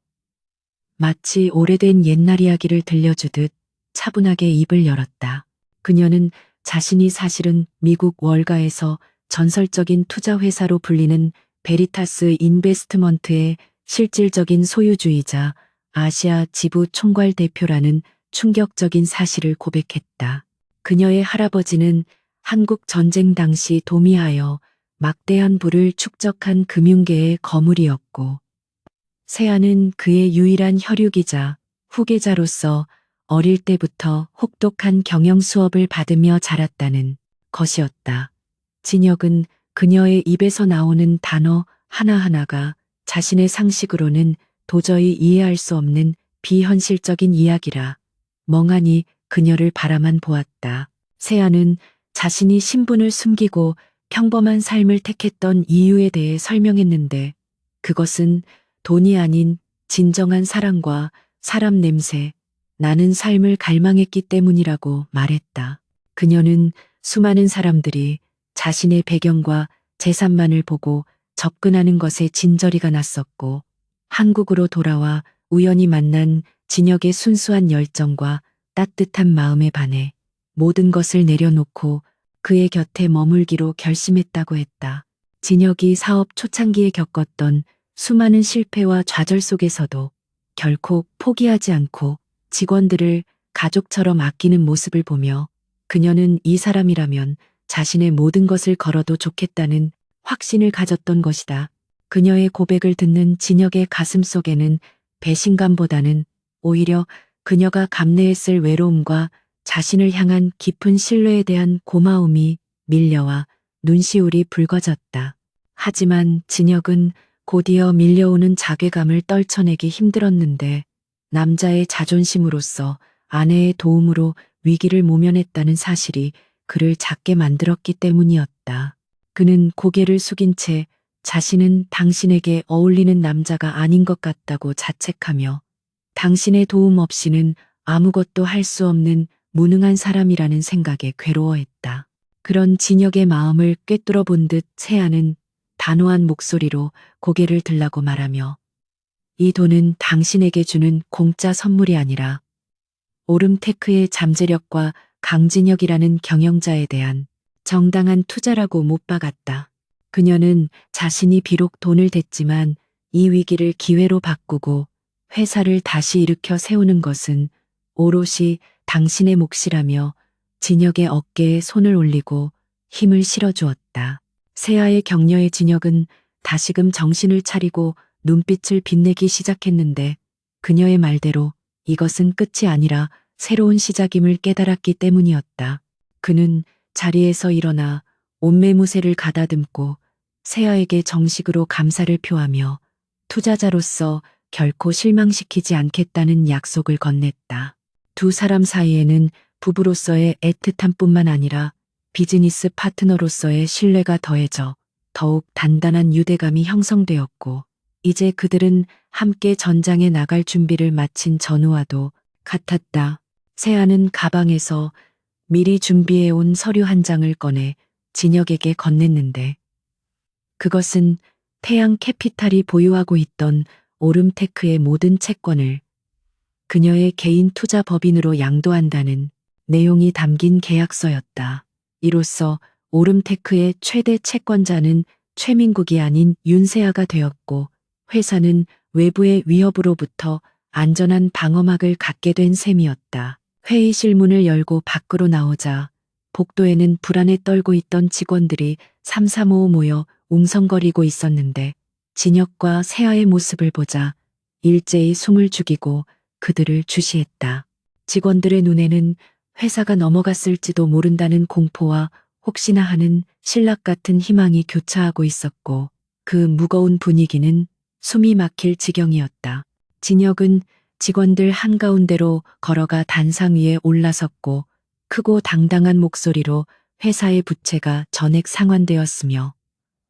마치 오래된 옛날 이야기를 들려주듯 차분하게 입을 열었다. 그녀는 자신이 사실은 미국 월가에서 전설적인 투자회사로 불리는 베리타스 인베스트먼트의 실질적인 소유주이자 아시아 지부 총괄 대표라는 충격적인 사실을 고백했다. 그녀의 할아버지는 한국 전쟁 당시 도미하여 막대한 부를 축적한 금융계의 거물이었고 세아는 그의 유일한 혈육이자 후계자로서 어릴 때부터 혹독한 경영 수업을 받으며 자랐다는 것이었다. 진혁은 그녀의 입에서 나오는 단어 하나하나가 자신의 상식으로는 도저히 이해할 수 없는 비현실적인 이야기라 멍하니 그녀를 바라만 보았다. 세아는 자신이 신분을 숨기고 평범한 삶을 택했던 이유에 대해 설명했는데 그것은 돈이 아닌 진정한 사랑과 사람 냄새, 나는 삶을 갈망했기 때문이라고 말했다. 그녀는 수많은 사람들이 자신의 배경과 재산만을 보고 접근하는 것에 진저리가 났었고 한국으로 돌아와 우연히 만난 진혁의 순수한 열정과 따뜻한 마음에 반해 모든 것을 내려놓고 그의 곁에 머물기로 결심했다고 했다. 진혁이 사업 초창기에 겪었던 수많은 실패와 좌절 속에서도 결코 포기하지 않고 직원들을 가족처럼 아끼는 모습을 보며 그녀는 이 사람이라면 자신의 모든 것을 걸어도 좋겠다는 확신을 가졌던 것이다. 그녀의 고백을 듣는 진혁의 가슴 속에는 배신감보다는 오히려 그녀가 감내했을 외로움과 자신을 향한 깊은 신뢰에 대한 고마움이 밀려와 눈시울이 붉어졌다. 하지만 진혁은 곧이어 밀려오는 자괴감을 떨쳐내기 힘들었는데 남자의 자존심으로서 아내의 도움으로 위기를 모면했다는 사실이 그를 작게 만들었기 때문이었다. 그는 고개를 숙인 채 자신은 당신에게 어울리는 남자가 아닌 것 같다고 자책하며 당신의 도움 없이는 아무것도 할 수 없는 무능한 사람이라는 생각에 괴로워했다. 그런 진혁의 마음을 꿰뚫어 본 듯 세아는 단호한 목소리로 고개를 들라고 말하며 이 돈은 당신에게 주는 공짜 선물이 아니라 오름테크의 잠재력과 강진혁이라는 경영자에 대한 정당한 투자라고 못 박았다. 그녀는 자신이 비록 돈을 댔지만 이 위기를 기회로 바꾸고 회사를 다시 일으켜 세우는 것은 오롯이 당신의 몫이라며 진혁의 어깨에 손을 올리고 힘을 실어주었다. 세아의 격려에 진혁은 다시금 정신을 차리고 눈빛을 빛내기 시작했는데 그녀의 말대로 이것은 끝이 아니라 새로운 시작임을 깨달았기 때문이었다. 그는 자리에서 일어나 옷매무새를 가다듬고 세아에게 정식으로 감사를 표하며 투자자로서 결코 실망시키지 않겠다는 약속을 건넸다. 두 사람 사이에는 부부로서의 애틋함뿐만 아니라 비즈니스 파트너로서의 신뢰가 더해져 더욱 단단한 유대감이 형성되었고 이제 그들은 함께 전장에 나갈 준비를 마친 전우와도 같았다. 세아는 가방에서 미리 준비해온 서류 한 장을 꺼내 진혁에게 건넸는데 그것은 태양 캐피탈이 보유하고 있던 오름테크의 모든 채권을 그녀의 개인 투자 법인으로 양도한다는 내용이 담긴 계약서였다. 이로써 오름테크의 최대 채권자는 최민국이 아닌 윤세아가 되었고 회사는 외부의 위협으로부터 안전한 방어막을 갖게 된 셈이었다. 회의실 문을 열고 밖으로 나오자 복도에는 불안에 떨고 있던 직원들이 삼삼오오 모여 웅성거리고 있었는데 진혁과 세아의 모습을 보자 일제히 숨을 죽이고 그들을 주시했다. 직원들의 눈에는 회사가 넘어갔을지도 모른다는 공포와 혹시나 하는 신락 같은 희망이 교차하고 있었고 그 무거운 분위기는 숨이 막힐 지경이었다. 진혁은 직원들 한가운데로 걸어가 단상 위에 올라섰고 크고 당당한 목소리로 회사의 부채가 전액 상환되었으며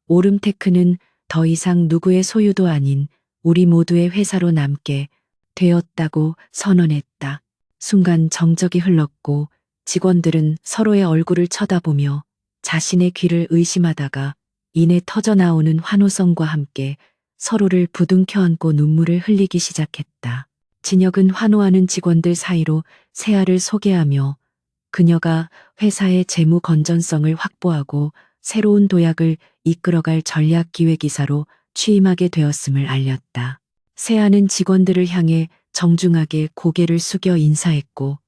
오름테크는 더 이상 누구의 소유도 아닌 우리 모두의 회사로 남게 되었다고 선언했다. 순간 정적이 흘렀고 직원들은 서로의 얼굴을 쳐다보며 자신의 귀를 의심하다가 이내 터져나오는 환호성과 함께 서로를 부둥켜 안고 눈물을 흘리기 시작했다. 진혁은 환호하는 직원들 사이로 세아를 소개하며 그녀가 회사의 재무 건전성을 확보하고 새로운 도약을 이끌어갈 전략 기획이사로 취임하게 되었음을 알렸다. 세아는 직원들을 향해 정중하게 고개를 숙여 인사했고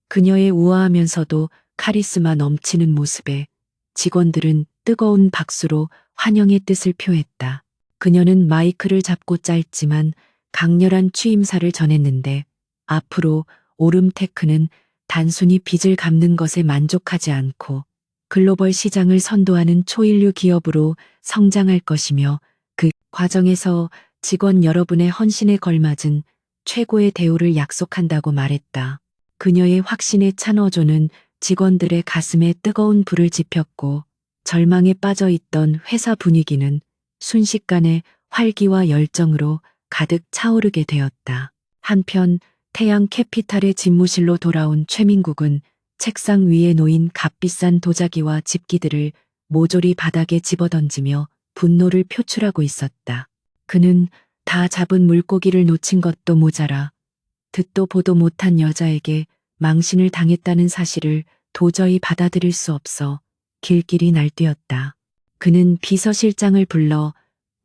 그녀의 우아하면서도 카리스마 넘치는 모습에 직원들은 뜨거운 박수로 환영의 뜻을 표했다. 그녀는 마이크를 잡고 짧지만 강렬한 취임사를 전했는데 앞으로 오름테크는 단순히 빚을 갚는 것에 만족하지 않고 글로벌 시장을 선도하는 초일류 기업으로 성장할 것이며 그 과정에서 직원 여러분의 헌신에 걸맞은 최고의 대우를 약속한다고 말했다. 그녀의 확신에 찬 어조는 직원들의 가슴에 뜨거운 불을 지폈고 절망에 빠져 있던 회사 분위기는 순식간에 활기와 열정으로 가득 차오르게 되었다. 한편 태양 캐피탈의 집무실로 돌아온 최민국은 책상 위에 놓인 값비싼 도자기와 집기들을 모조리 바닥에 집어던지며 분노를 표출하고 있었다. 그는 다 잡은 물고기를 놓친 것도 모자라 듣도 보도 못한 여자에게 망신을 당했다는 사실을 도저히 받아들일 수 없어 길길이 날뛰었다. 그는 비서실장을 불러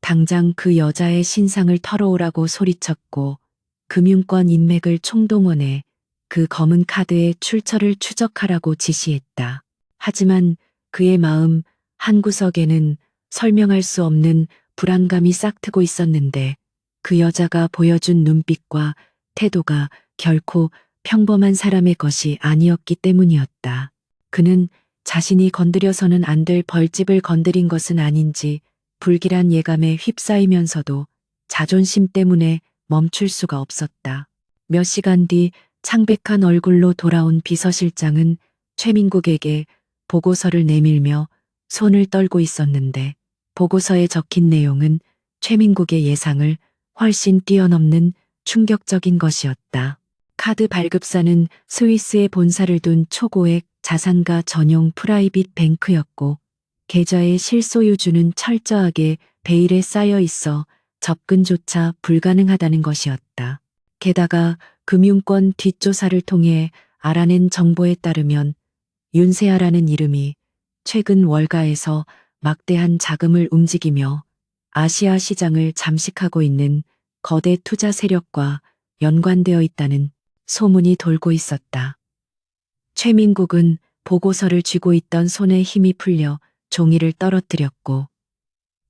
당장 그 여자의 신상을 털어오라고 소리쳤고 금융권 인맥을 총동원해 그 검은 카드의 출처를 추적하라고 지시했다. 하지만 그의 마음 한구석에는 설명할 수 없는 불안감이 싹트고 있었는데 그 여자가 보여준 눈빛과 태도가 결코 평범한 사람의 것이 아니었기 때문이었다. 그는 자신이 건드려서는 안 될 벌집을 건드린 것은 아닌지 불길한 예감에 휩싸이면서도 자존심 때문에 멈출 수가 없었다. 몇 시간 뒤 창백한 얼굴로 돌아온 비서실장은 최민국에게 보고서를 내밀며 손을 떨고 있었는데 보고서에 적힌 내용은 최민국의 예상을 훨씬 뛰어넘는 충격적인 것이었다. 카드 발급사는 스위스에 본사를 둔 초고액 자산가 전용 프라이빗 뱅크였고 계좌의 실소유주는 철저하게 베일에 쌓여 있어 접근조차 불가능하다는 것이었다. 게다가 금융권 뒷조사를 통해 알아낸 정보에 따르면 윤세아라는 이름이 최근 월가에서 막대한 자금을 움직이며 아시아 시장을 잠식하고 있는 거대 투자 세력과 연관되어 있다는 소문이 돌고 있었다. 최민국은 보고서를 쥐고 있던 손에 힘이 풀려 종이를 떨어뜨렸고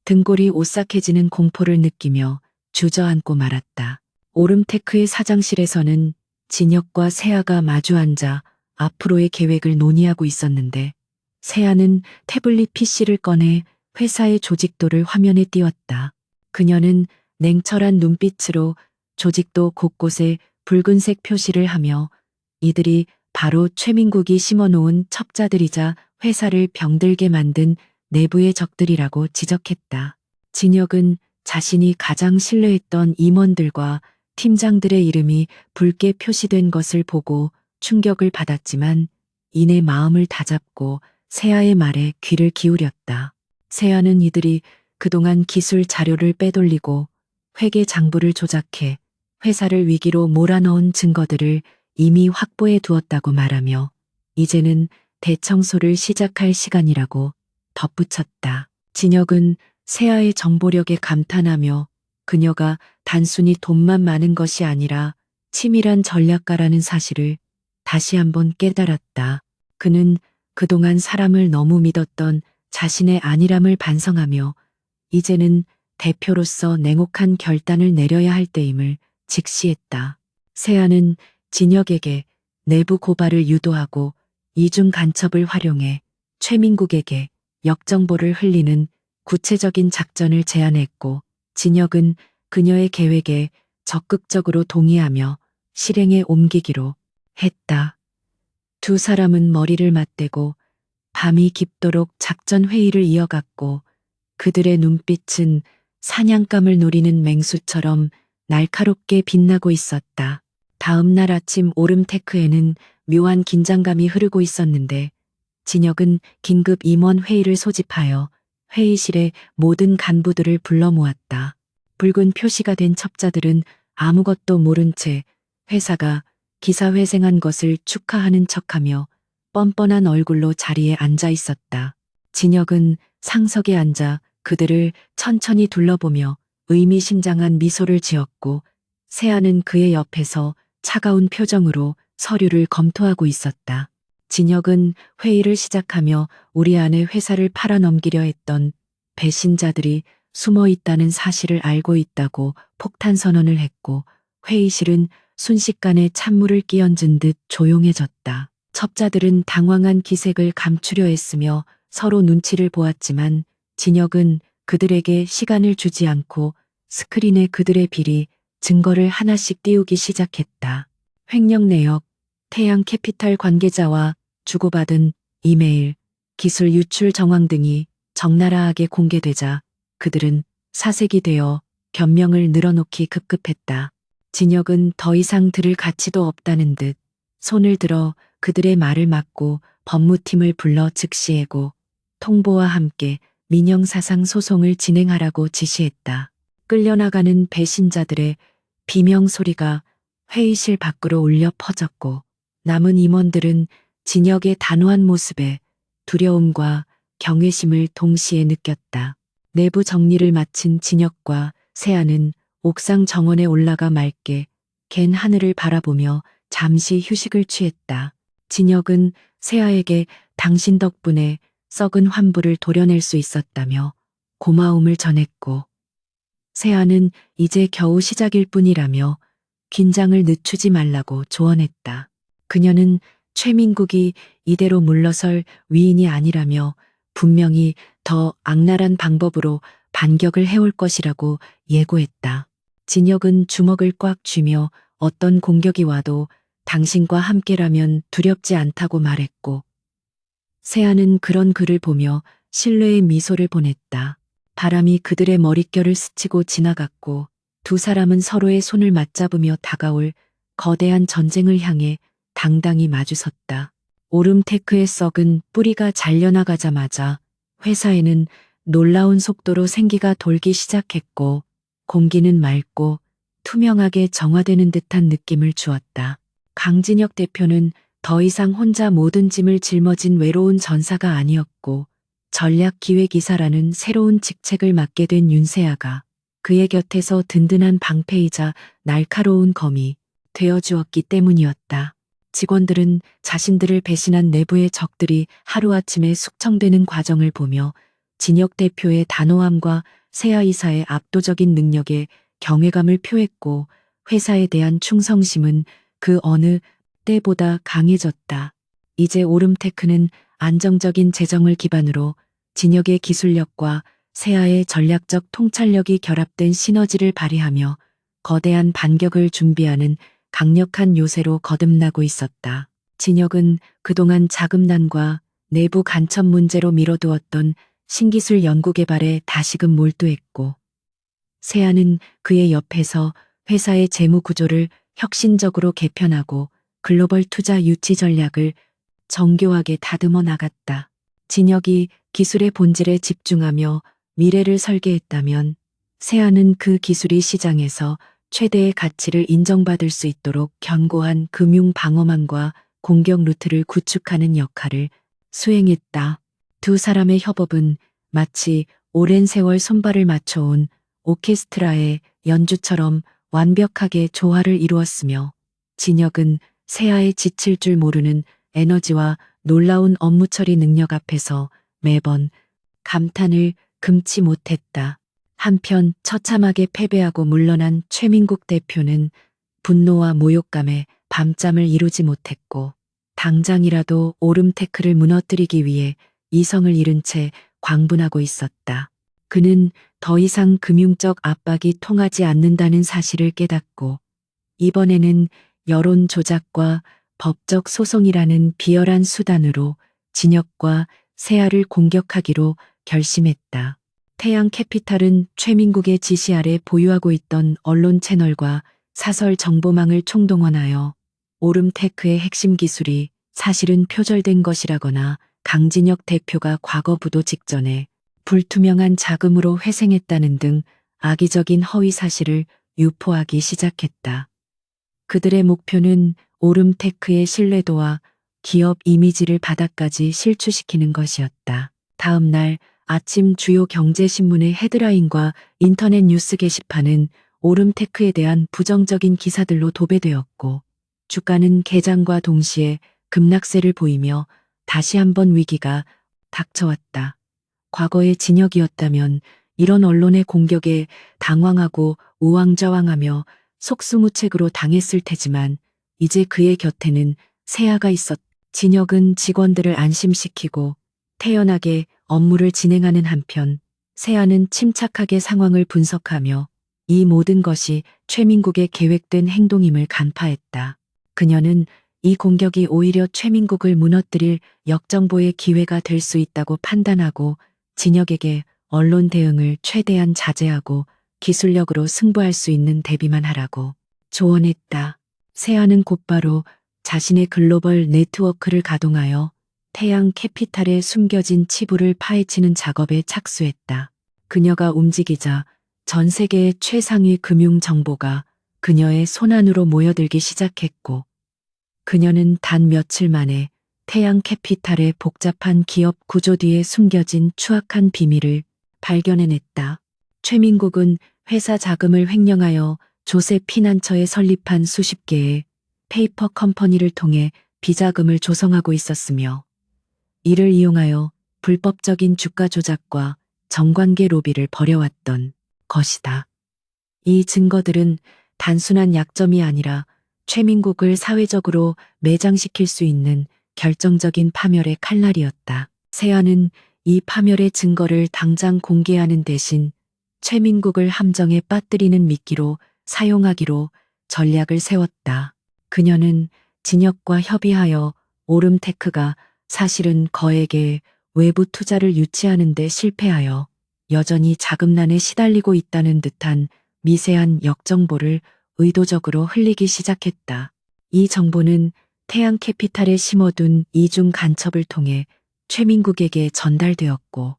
등골이 오싹해지는 공포를 느끼며 주저앉고 말았다. 오름테크의 사장실에서는 진혁과 세아가 마주 앉아 앞으로의 계획을 논의하고 있었는데 세아는 태블릿 PC를 꺼내 회사의 조직도를 화면에 띄웠다. 그녀는 냉철한 눈빛으로 조직도 곳곳에 붉은색 표시를 하며 이들이 바로 최민국이 심어놓은 첩자들이자 회사를 병들게 만든 내부의 적들이라고 지적했다. 진혁은 자신이 가장 신뢰했던 임원들과 팀장들의 이름이 붉게 표시된 것을 보고 충격을 받았지만 이내 마음을 다잡고 세아의 말에 귀를 기울였다. 세아는 이들이 그동안 기술 자료를 빼돌리고 회계 장부를 조작해 회사를 위기로 몰아넣은 증거들을 이미 확보해 두었다고 말하며 이제는 대청소를 시작할 시간이라고 덧붙였다. 진혁은 세아의 정보력에 감탄하며 그녀가 단순히 돈만 많은 것이 아니라 치밀한 전략가라는 사실을 다시 한번 깨달았다. 그는 그동안 사람을 너무 믿었던 자신의 안일함을 반성하며 이제는 대표로서 냉혹한 결단을 내려야 할 때임을 직시했다. 세아는 진혁에게 내부 고발을 유도하고 이중 간첩을 활용해 최민국에게 역정보를 흘리는 구체적인 작전을 제안했고 진혁은 그녀의 계획에 적극적으로 동의하며 실행에 옮기기로 했다. 두 사람은 머리를 맞대고 밤이 깊도록 작전 회의를 이어갔고 그들의 눈빛은 사냥감을 노리는 맹수처럼 날카롭게 빛나고 있었다. 다음 날 아침 오름테크에는 묘한 긴장감이 흐르고 있었는데 진혁은 긴급 임원 회의를 소집하여 회의실에 모든 간부들을 불러 모았다. 붉은 표시가 된 첩자들은 아무것도 모른 채 회사가 기사회생한 것을 축하하는 척하며 뻔뻔한 얼굴로 자리에 앉아 있었다. 진혁은 상석에 앉아 그들을 천천히 둘러보며 의미심장한 미소를 지었고 세아는 그의 옆에서 차가운 표정으로 서류를 검토하고 있었다. 진혁은 회의를 시작하며 우리 안에 회사를 팔아넘기려 했던 배신자들이 숨어 있다는 사실을 알고 있다고 폭탄 선언을 했고 회의실은 순식간에 찬물을 끼얹은 듯 조용해졌다. 첩자들은 당황한 기색을 감추려 했으며 서로 눈치를 보았지만 진혁은 그들에게 시간을 주지 않고 스크린에 그들의 비리, 증거를 하나씩 띄우기 시작했다. 횡령 내역, 태양 캐피탈 관계자와 주고받은 이메일, 기술 유출 정황 등이 적나라하게 공개되자 그들은 사색이 되어 변명을 늘어놓기 급급했다. 진혁은 더 이상 들을 가치도 없다는 듯 손을 들어 그들의 말을 막고 법무팀을 불러 즉시 해고, 통보와 함께 민형사상 소송을 진행하라고 지시했다. 끌려나가는 배신자들의 비명 소리가 회의실 밖으로 울려 퍼졌고 남은 임원들은 진혁의 단호한 모습에 두려움과 경외심을 동시에 느꼈다. 내부 정리를 마친 진혁과 세아는 옥상 정원에 올라가 맑게 갠 하늘을 바라보며 잠시 휴식을 취했다. 진혁은 세아에게 당신 덕분에 썩은 환부를 도려낼 수 있었다며 고마움을 전했고, 세아는 이제 겨우 시작일 뿐이라며 긴장을 늦추지 말라고 조언했다. 그녀는 최민국이 이대로 물러설 위인이 아니라며 분명히 더 악랄한 방법으로 반격을 해올 것이라고 예고했다. 진혁은 주먹을 꽉 쥐며 어떤 공격이 와도 당신과 함께라면 두렵지 않다고 말했고, 세아는 그런 그를 보며 신뢰의 미소를 보냈다. 바람이 그들의 머릿결을 스치고 지나갔고 두 사람은 서로의 손을 맞잡으며 다가올 거대한 전쟁을 향해 당당히 마주섰다. 오름테크의 썩은 뿌리가 잘려나가자마자 회사에는 놀라운 속도로 생기가 돌기 시작했고 공기는 맑고 투명하게 정화되는 듯한 느낌을 주었다. 강진혁 대표는 더 이상 혼자 모든 짐을 짊어진 외로운 전사가 아니었고 전략기획이사라는 새로운 직책을 맡게 된 윤세아가 그의 곁에서 든든한 방패이자 날카로운 검이 되어주었기 때문이었다. 직원들은 자신들을 배신한 내부의 적들이 하루아침에 숙청되는 과정을 보며 진혁 대표의 단호함과 세아 이사의 압도적인 능력에 경외감을 표했고 회사에 대한 충성심은 그 어느 때보다 강해졌다. 이제 오름테크는 안정적인 재정을 기반으로 진혁의 기술력과 세아의 전략적 통찰력이 결합된 시너지를 발휘하며 거대한 반격을 준비하는 강력한 요새로 거듭나고 있었다. 진혁은 그동안 자금난과 내부 간첩 문제로 미뤄두었던 신기술 연구개발에 다시금 몰두했고, 세아는 그의 옆에서 회사의 재무 구조를 혁신적으로 개편하고 글로벌 투자 유치 전략을 정교하게 다듬어 나갔다. 진혁이 기술의 본질에 집중하며 미래를 설계했다면 세아는 그 기술이 시장에서 최대의 가치를 인정받을 수 있도록 견고한 금융 방어망과 공격 루트를 구축하는 역할을 수행했다. 두 사람의 협업은 마치 오랜 세월 손발을 맞춰온 오케스트라의 연주처럼 완벽하게 조화를 이루었으며 진혁은 세아의 지칠 줄 모르는 에너지와 놀라운 업무 처리 능력 앞에서 매번 감탄을 금치 못했다. 한편 처참하게 패배하고 물러난 최민국 대표는 분노와 모욕감에 밤잠을 이루지 못했고 당장이라도 오름테크를 무너뜨리기 위해 이성을 잃은 채 광분하고 있었다. 그는 더 이상 금융적 압박이 통하지 않는다는 사실을 깨닫고 이번에는 여론 조작과 법적 소송이라는 비열한 수단으로 진혁과 세아를 공격하기로 결심했다. 태양 캐피탈은 최민국의 지시 아래 보유하고 있던 언론 채널과 사설 정보망을 총동원하여 오름테크의 핵심 기술이 사실은 표절된 것이라거나 강진혁 대표가 과거 부도 직전에 불투명한 자금으로 회생했다는 등 악의적인 허위 사실을 유포하기 시작했다. 그들의 목표는 오름테크의 신뢰도와 기업 이미지를 바닥까지 실추시키는 것이었다. 다음 날 아침 주요 경제신문의 헤드라인과 인터넷 뉴스 게시판은 오름테크에 대한 부정적인 기사들로 도배되었고 주가는 개장과 동시에 급락세를 보이며 다시 한번 위기가 닥쳐왔다. 과거의 진혁이었다면 이런 언론의 공격에 당황하고 우왕좌왕하며 속수무책으로 당했을 테지만 이제 그의 곁에는 세아가 있었다. 진혁은 직원들을 안심시키고 태연하게 업무를 진행하는 한편 세아는 침착하게 상황을 분석하며 이 모든 것이 최민국의 계획된 행동임을 간파했다. 그녀는 이 공격이 오히려 최민국을 무너뜨릴 역정보의 기회가 될 수 있다고 판단하고 진혁에게 언론 대응을 최대한 자제하고 기술력으로 승부할 수 있는 대비만 하라고 조언했다. 세아는 곧바로 자신의 글로벌 네트워크를 가동하여 태양 캐피탈에 숨겨진 치부를 파헤치는 작업에 착수했다. 그녀가 움직이자 전 세계의 최상위 금융 정보가 그녀의 손안으로 모여들기 시작했고 그녀는 단 며칠 만에 태양 캐피탈의 복잡한 기업 구조 뒤에 숨겨진 추악한 비밀을 발견해냈다. 최민국은 회사 자금을 횡령하여 조셉 피난처에 설립한 수십 개의 페이퍼 컴퍼니를 통해 비자금을 조성하고 있었으며 이를 이용하여 불법적인 주가 조작과 정관계 로비를 벌여왔던 것이다. 이 증거들은 단순한 약점이 아니라 최민국을 사회적으로 매장시킬 수 있는 결정적인 파멸의 칼날이었다. 세아는 이 파멸의 증거를 당장 공개하는 대신 최민국을 함정에 빠뜨리는 미끼로 사용하기로 전략을 세웠다. 그녀는 진혁과 협의하여 오름테크가 사실은 거액의 외부 투자를 유치하는 데 실패하여 여전히 자금난에 시달리고 있다는 듯한 미세한 역정보를 의도적으로 흘리기 시작했다. 이 정보는 태양 캐피탈에 심어둔 이중 간첩을 통해 최민국에게 전달되었고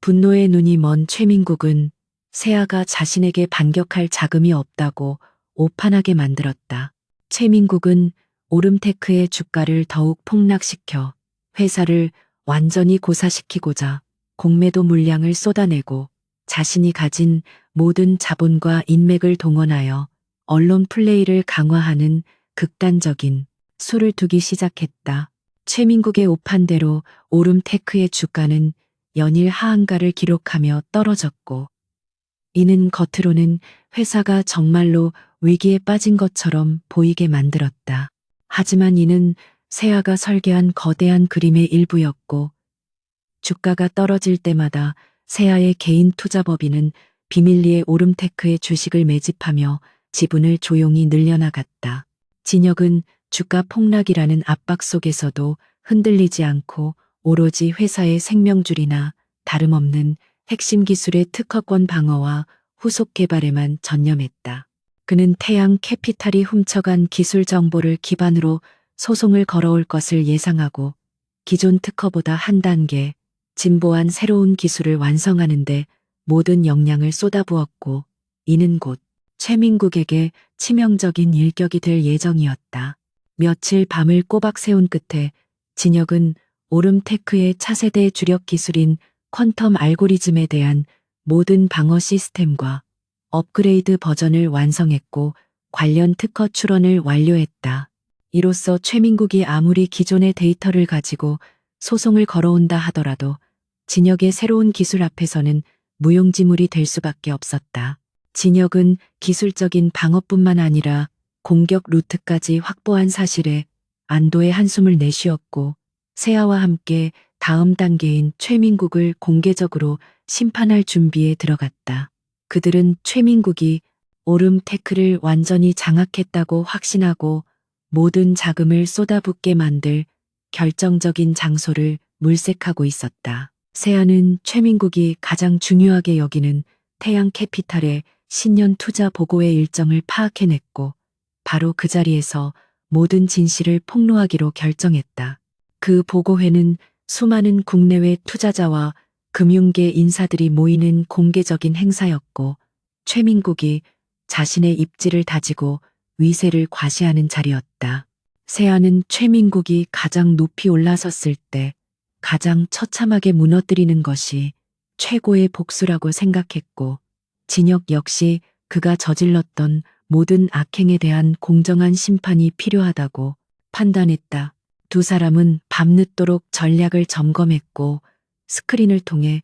분노의 눈이 먼 최민국은 세아가 자신에게 반격할 자금이 없다고 오판하게 만들었다. 최민국은 오름테크의 주가를 더욱 폭락시켜 회사를 완전히 고사시키고자 공매도 물량을 쏟아내고 자신이 가진 모든 자본과 인맥을 동원하여 언론 플레이를 강화하는 극단적인 수를 두기 시작했다. 최민국의 오판대로 오름테크의 주가는 연일 하한가를 기록하며 떨어졌고 이는 겉으로는 회사가 정말로 위기에 빠진 것처럼 보이게 만들었다. 하지만 이는 세아가 설계한 거대한 그림의 일부였고 주가가 떨어질 때마다 세아의 개인 투자법인은 비밀리에 오름테크의 주식을 매집하며 지분을 조용히 늘려나갔다. 진혁은 주가 폭락이라는 압박 속에서도 흔들리지 않고 오로지 회사의 생명줄이나 다름없는 핵심 기술의 특허권 방어와 후속 개발에만 전념했다. 그는 태양 캐피탈이 훔쳐간 기술 정보를 기반으로 소송을 걸어올 것을 예상하고 기존 특허보다 한 단계 진보한 새로운 기술을 완성하는데 모든 역량을 쏟아부었고 이는 곧 최민국에게 치명적인 일격이 될 예정이었다. 며칠 밤을 꼬박 세운 끝에 진혁은 오름테크의 차세대 주력 기술인 퀀텀 알고리즘에 대한 모든 방어 시스템과 업그레이드 버전을 완성했고 관련 특허 출원을 완료했다. 이로써 최민국이 아무리 기존의 데이터를 가지고 소송을 걸어온다 하더라도 진혁의 새로운 기술 앞에서는 무용지물이 될 수밖에 없었다. 진혁은 기술적인 방어뿐만 아니라 공격 루트까지 확보한 사실에 안도의 한숨을 내쉬었고 세아와 함께 다음 단계인 최민국을 공개적으로 심판할 준비에 들어갔다. 그들은 최민국이 오름테크를 완전히 장악했다고 확신하고 모든 자금을 쏟아붓게 만들 결정적인 장소를 물색하고 있었다. 세아는 최민국이 가장 중요하게 여기는 태양 캐피탈의 신년 투자 보고의 일정을 파악해냈고 바로 그 자리에서 모든 진실을 폭로하기로 결정했다. 그 보고회는 수많은 국내외 투자자와 금융계 인사들이 모이는 공개적인 행사였고 최민국이 자신의 입지를 다지고 위세를 과시하는 자리였다. 세아는 최민국이 가장 높이 올라섰을 때 가장 처참하게 무너뜨리는 것이 최고의 복수라고 생각했고 진혁 역시 그가 저질렀던 모든 악행에 대한 공정한 심판이 필요하다고 판단했다. 두 사람은 밤늦도록 전략을 점검했고 스크린을 통해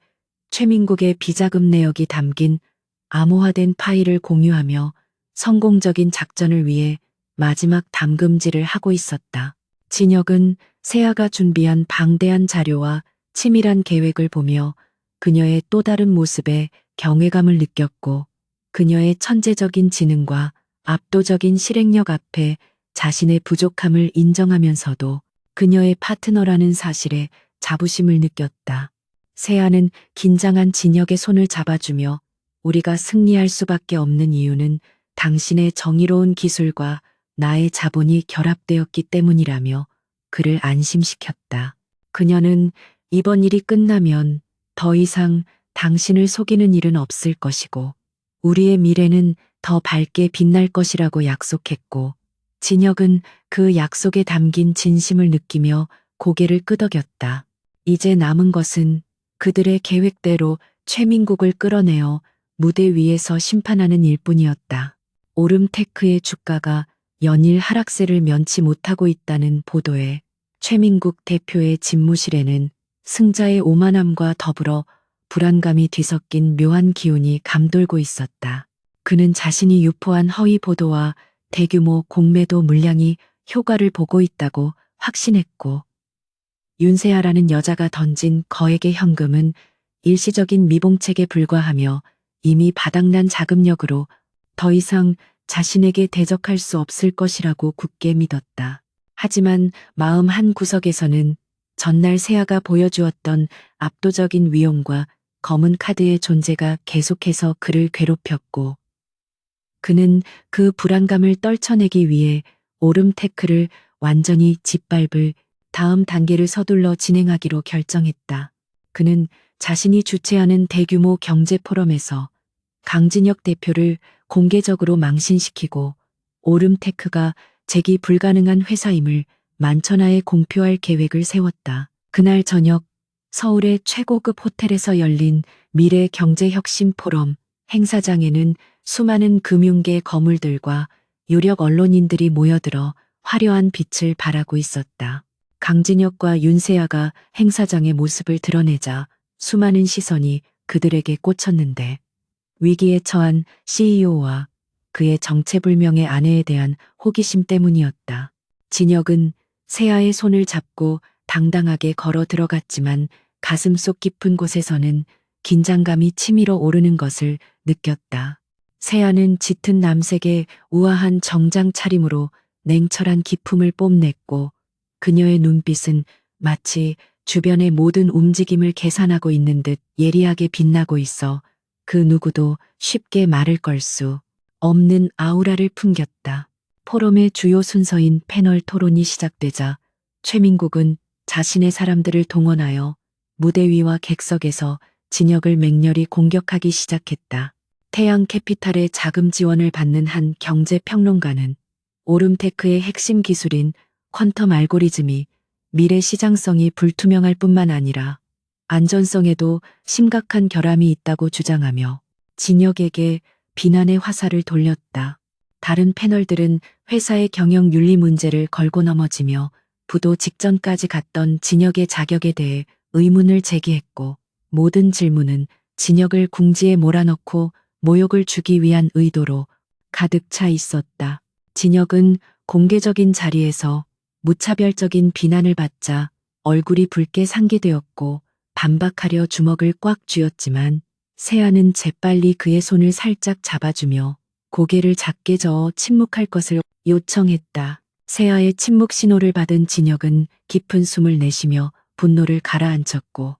최민국의 비자금 내역이 담긴 암호화된 파일을 공유하며 성공적인 작전을 위해 마지막 담금질을 하고 있었다. 진혁은 세아가 준비한 방대한 자료와 치밀한 계획을 보며 그녀의 또 다른 모습에 경외감을 느꼈고 그녀의 천재적인 지능과 압도적인 실행력 앞에 자신의 부족함을 인정하면서도 그녀의 파트너라는 사실에 자부심을 느꼈다. 세아는 긴장한 진혁의 손을 잡아주며 우리가 승리할 수밖에 없는 이유는 당신의 정의로운 기술과 나의 자본이 결합되었기 때문이라며 그를 안심시켰다. 그녀는 이번 일이 끝나면 더 이상 당신을 속이는 일은 없을 것이고 우리의 미래는 더 밝게 빛날 것이라고 약속했고 진혁은 그 약속에 담긴 진심을 느끼며 고개를 끄덕였다. 이제 남은 것은 그들의 계획대로 최민국을 끌어내어 무대 위에서 심판하는 일뿐이었다. 오름테크의 주가가 연일 하락세를 면치 못하고 있다는 보도에 최민국 대표의 집무실에는 승자의 오만함과 더불어 불안감이 뒤섞인 묘한 기운이 감돌고 있었다. 그는 자신이 유포한 허위 보도와 대규모 공매도 물량이 효과를 보고 있다고 확신했고, 윤세아라는 여자가 던진 거액의 현금은 일시적인 미봉책에 불과하며 이미 바닥난 자금력으로 더 이상 자신에게 대적할 수 없을 것이라고 굳게 믿었다. 하지만 마음 한 구석에서는 전날 세아가 보여주었던 압도적인 위용과 검은 카드의 존재가 계속해서 그를 괴롭혔고, 그는 그 불안감을 떨쳐내기 위해 오름테크를 완전히 짓밟을 다음 단계를 서둘러 진행하기로 결정했다. 그는 자신이 주최하는 대규모 경제 포럼에서 강진혁 대표를 공개적으로 망신시키고 오름테크가 재기 불가능한 회사임을 만천하에 공표할 계획을 세웠다. 그날 저녁 서울의 최고급 호텔에서 열린 미래 경제혁신 포럼 행사장에는 수많은 금융계 거물들과 유력 언론인들이 모여들어 화려한 빛을 발하고 있었다. 강진혁과 윤세아가 행사장의 모습을 드러내자 수많은 시선이 그들에게 꽂혔는데, 위기에 처한 CEO와 그의 정체불명의 아내에 대한 호기심 때문이었다. 진혁은 세아의 손을 잡고 당당하게 걸어 들어갔지만 가슴속 깊은 곳에서는 긴장감이 치밀어 오르는 것을 느꼈다. 세아는 짙은 남색의 우아한 정장 차림으로 냉철한 기품을 뽐냈고, 그녀의 눈빛은 마치 주변의 모든 움직임을 계산하고 있는 듯 예리하게 빛나고 있어 그 누구도 쉽게 말을 걸 수 없는 아우라를 풍겼다. 포럼의 주요 순서인 패널 토론이 시작되자 최민국은 자신의 사람들을 동원하여 무대 위와 객석에서 진혁을 맹렬히 공격하기 시작했다. 태양캐피탈의 자금 지원을 받는 한 경제평론가는 오름테크의 핵심 기술인 퀀텀 알고리즘이 미래 시장성이 불투명할 뿐만 아니라 안전성에도 심각한 결함이 있다고 주장하며 진혁에게 비난의 화살을 돌렸다. 다른 패널들은 회사의 경영 윤리 문제를 걸고 넘어지며 부도 직전까지 갔던 진혁의 자격에 대해 의문을 제기했고, 모든 질문은 진혁을 궁지에 몰아넣고 모욕을 주기 위한 의도로 가득 차 있었다. 진혁은 공개적인 자리에서 무차별적인 비난을 받자 얼굴이 붉게 상기되었고 반박하려 주먹을 꽉 쥐었지만, 세아는 재빨리 그의 손을 살짝 잡아주며 고개를 작게 저어 침묵할 것을 요청했다. 세아의 침묵 신호를 받은 진혁은 깊은 숨을 내쉬며 분노를 가라앉혔고,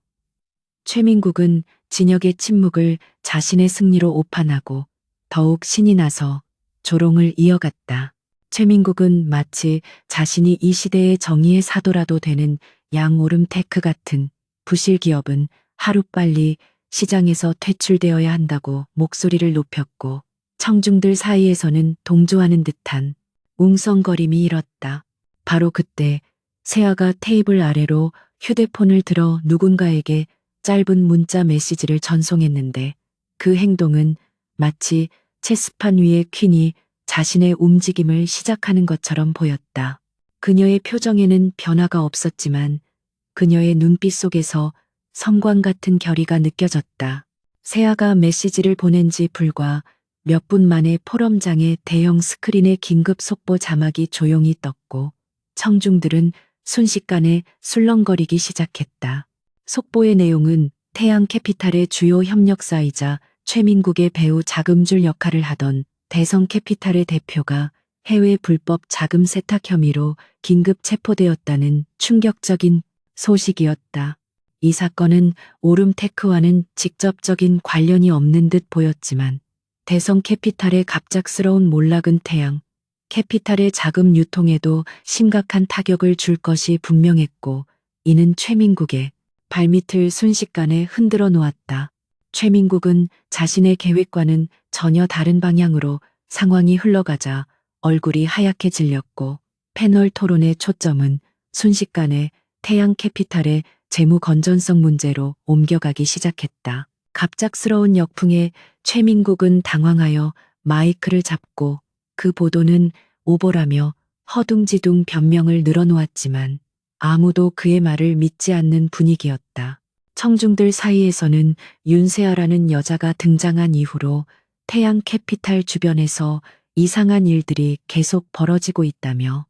최민국은 진혁의 침묵을 자신의 승리로 오판하고 더욱 신이 나서 조롱을 이어갔다. 최민국은 마치 자신이 이 시대의 정의의 사도라도 되는 양오름테크 같은 부실 기업은 하루빨리 시장에서 퇴출되어야 한다고 목소리를 높였고, 청중들 사이에서는 동조하는 듯한 웅성거림이 일었다. 바로 그때 세아가 테이블 아래로 휴대폰을 들어 누군가에게 짧은 문자 메시지를 전송했는데, 그 행동은 마치 체스판 위의 퀸이 자신의 움직임을 시작하는 것처럼 보였다. 그녀의 표정에는 변화가 없었지만 그녀의 눈빛 속에서 성광 같은 결의가 느껴졌다. 세아가 메시지를 보낸 지 불과 몇 분 만에 포럼장의 대형 스크린에 긴급 속보 자막이 조용히 떴고, 청중들은 순식간에 술렁거리기 시작했다. 속보의 내용은 태양캐피탈의 주요 협력사이자 최민국의 배우 자금줄 역할을 하던 대성캐피탈의 대표가 해외 불법 자금 세탁 혐의로 긴급 체포되었다는 충격적인 소식이었다. 이 사건은 오름테크와는 직접적인 관련이 없는 듯 보였지만, 대성캐피탈의 갑작스러운 몰락은 태양 캐피탈의 자금 유통에도 심각한 타격을 줄 것이 분명했고, 이는 최민국의 발밑을 순식간에 흔들어 놓았다. 최민국은 자신의 계획과는 전혀 다른 방향으로 상황이 흘러가자 얼굴이 하얗게 질렸고 패널 토론의 초점은 순식간에 태양캐피탈의 재무 건전성 문제로 옮겨가기 시작했다. 갑작스러운 역풍에 최민국은 당황하여 마이크를 잡고 그 보도는 오보라며 허둥지둥 변명을 늘어놓았지만 아무도 그의 말을 믿지 않는 분위기였다. 청중들 사이에서는 윤세아라는 여자가 등장한 이후로 태양캐피탈 주변에서 이상한 일들이 계속 벌어지고 있다며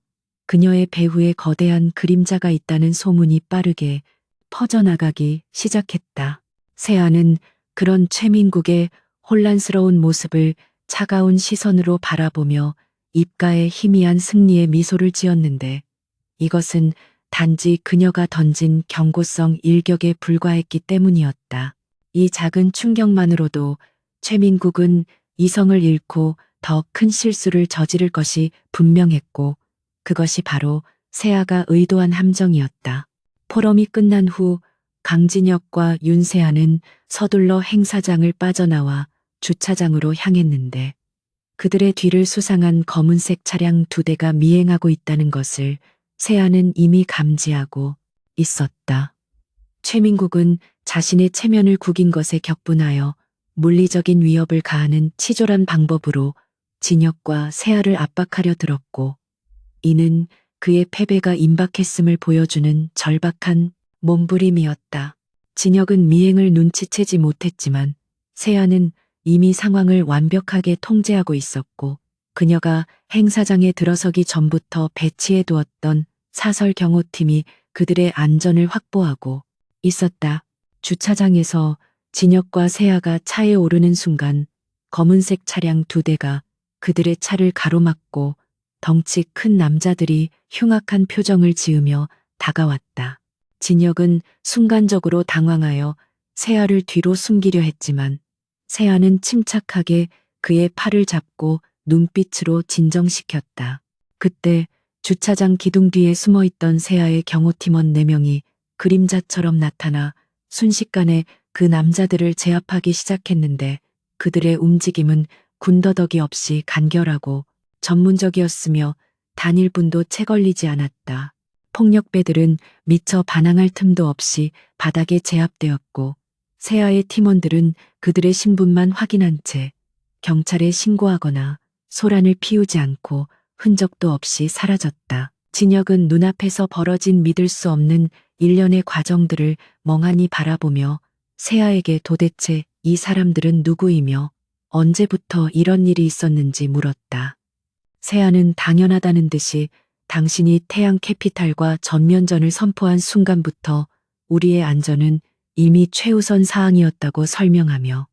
그녀의 배후에 거대한 그림자가 있다는 소문이 빠르게 퍼져나가기 시작했다. 세아는 그런 최민국의 혼란스러운 모습을 차가운 시선으로 바라보며 입가에 희미한 승리의 미소를 지었는데 이것은 단지 그녀가 던진 경고성 일격에 불과했기 때문이었다. 이 작은 충격만으로도 최민국은 이성을 잃고 더 큰 실수를 저지를 것이 분명했고 그것이 바로 세아가 의도한 함정이었다. 포럼이 끝난 후 강진혁과 윤세아는 서둘러 행사장을 빠져나와 주차장으로 향했는데 그들의 뒤를 수상한 검은색 차량 2대가 미행하고 있다는 것을 세아는 이미 감지하고 있었다. 최민국은 자신의 체면을 구긴 것에 격분하여 물리적인 위협을 가하는 치졸한 방법으로 진혁과 세아를 압박하려 들었고 이는 그의 패배가 임박했음을 보여주는 절박한 몸부림이었다. 진혁은 미행을 눈치채지 못했지만 세아는 이미 상황을 완벽하게 통제하고 있었고 그녀가 행사장에 들어서기 전부터 배치해 두었던 사설 경호팀이 그들의 안전을 확보하고 있었다. 주차장에서 진혁과 세아가 차에 오르는 순간 검은색 차량 2대가 그들의 차를 가로막고 덩치 큰 남자들이 흉악한 표정을 지으며 다가왔다. 진혁은 순간적으로 당황하여 세아를 뒤로 숨기려 했지만 세아는 침착하게 그의 팔을 잡고 눈빛으로 진정시켰다. 그때 주차장 기둥 뒤에 숨어있던 세아의 경호팀원 4명이 그림자처럼 나타나 순식간에 그 남자들을 제압하기 시작했는데 그들의 움직임은 군더더기 없이 간결하고 전문적이었으며 단일 분도 채 걸리지 않았다. 폭력배들은 미처 반항할 틈도 없이 바닥에 제압되었고 세아의 팀원들은 그들의 신분만 확인한 채 경찰에 신고하거나 소란을 피우지 않고 흔적도 없이 사라졌다. 진혁은 눈앞에서 벌어진 믿을 수 없는 일련의 과정들을 멍하니 바라보며 세아에게 도대체 이 사람들은 누구이며 언제부터 이런 일이 있었는지 물었다. 세아는 당연하다는 듯이 당신이 태양캐피탈과 전면전을 선포한 순간부터 우리의 안전은 이미 최우선 사항이었다고 설명하며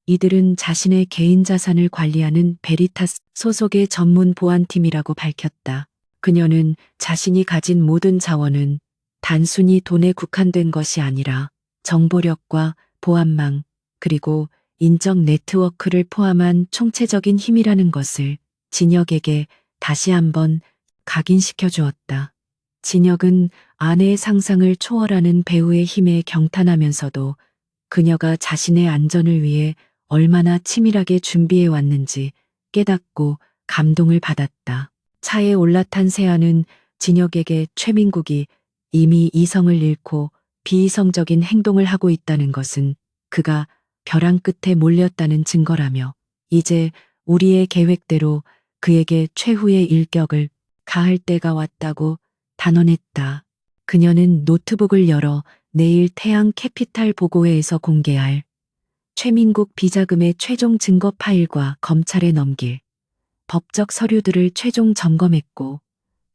이들은 자신의 개인 자산을 관리하는 베리타스 소속의 전문 보안팀이라고 밝혔다. 그녀는 자신이 가진 모든 자원은 단순히 돈에 국한된 것이 아니라 정보력과 보안망 그리고 인적 네트워크를 포함한 총체적인 힘이라는 것을 진혁에게 다시 한번 각인시켜 주었다. 진혁은 아내의 상상을 초월하는 배우의 힘에 경탄하면서도 그녀가 자신의 안전을 위해 얼마나 치밀하게 준비해 왔는지 깨닫고 감동을 받았다. 차에 올라탄 세아는 진혁에게 최민국이 이미 이성을 잃고 비이성적인 행동을 하고 있다는 것은 그가 벼랑 끝에 몰렸다는 증거라며 이제 우리의 계획대로 그에게 최후의 일격을 가할 때가 왔다고 단언했다. 그녀는 노트북을 열어 내일 태양 캐피탈 보고회에서 공개할 최민국 비자금의 최종 증거 파일과 검찰에 넘길 법적 서류들을 최종 점검했고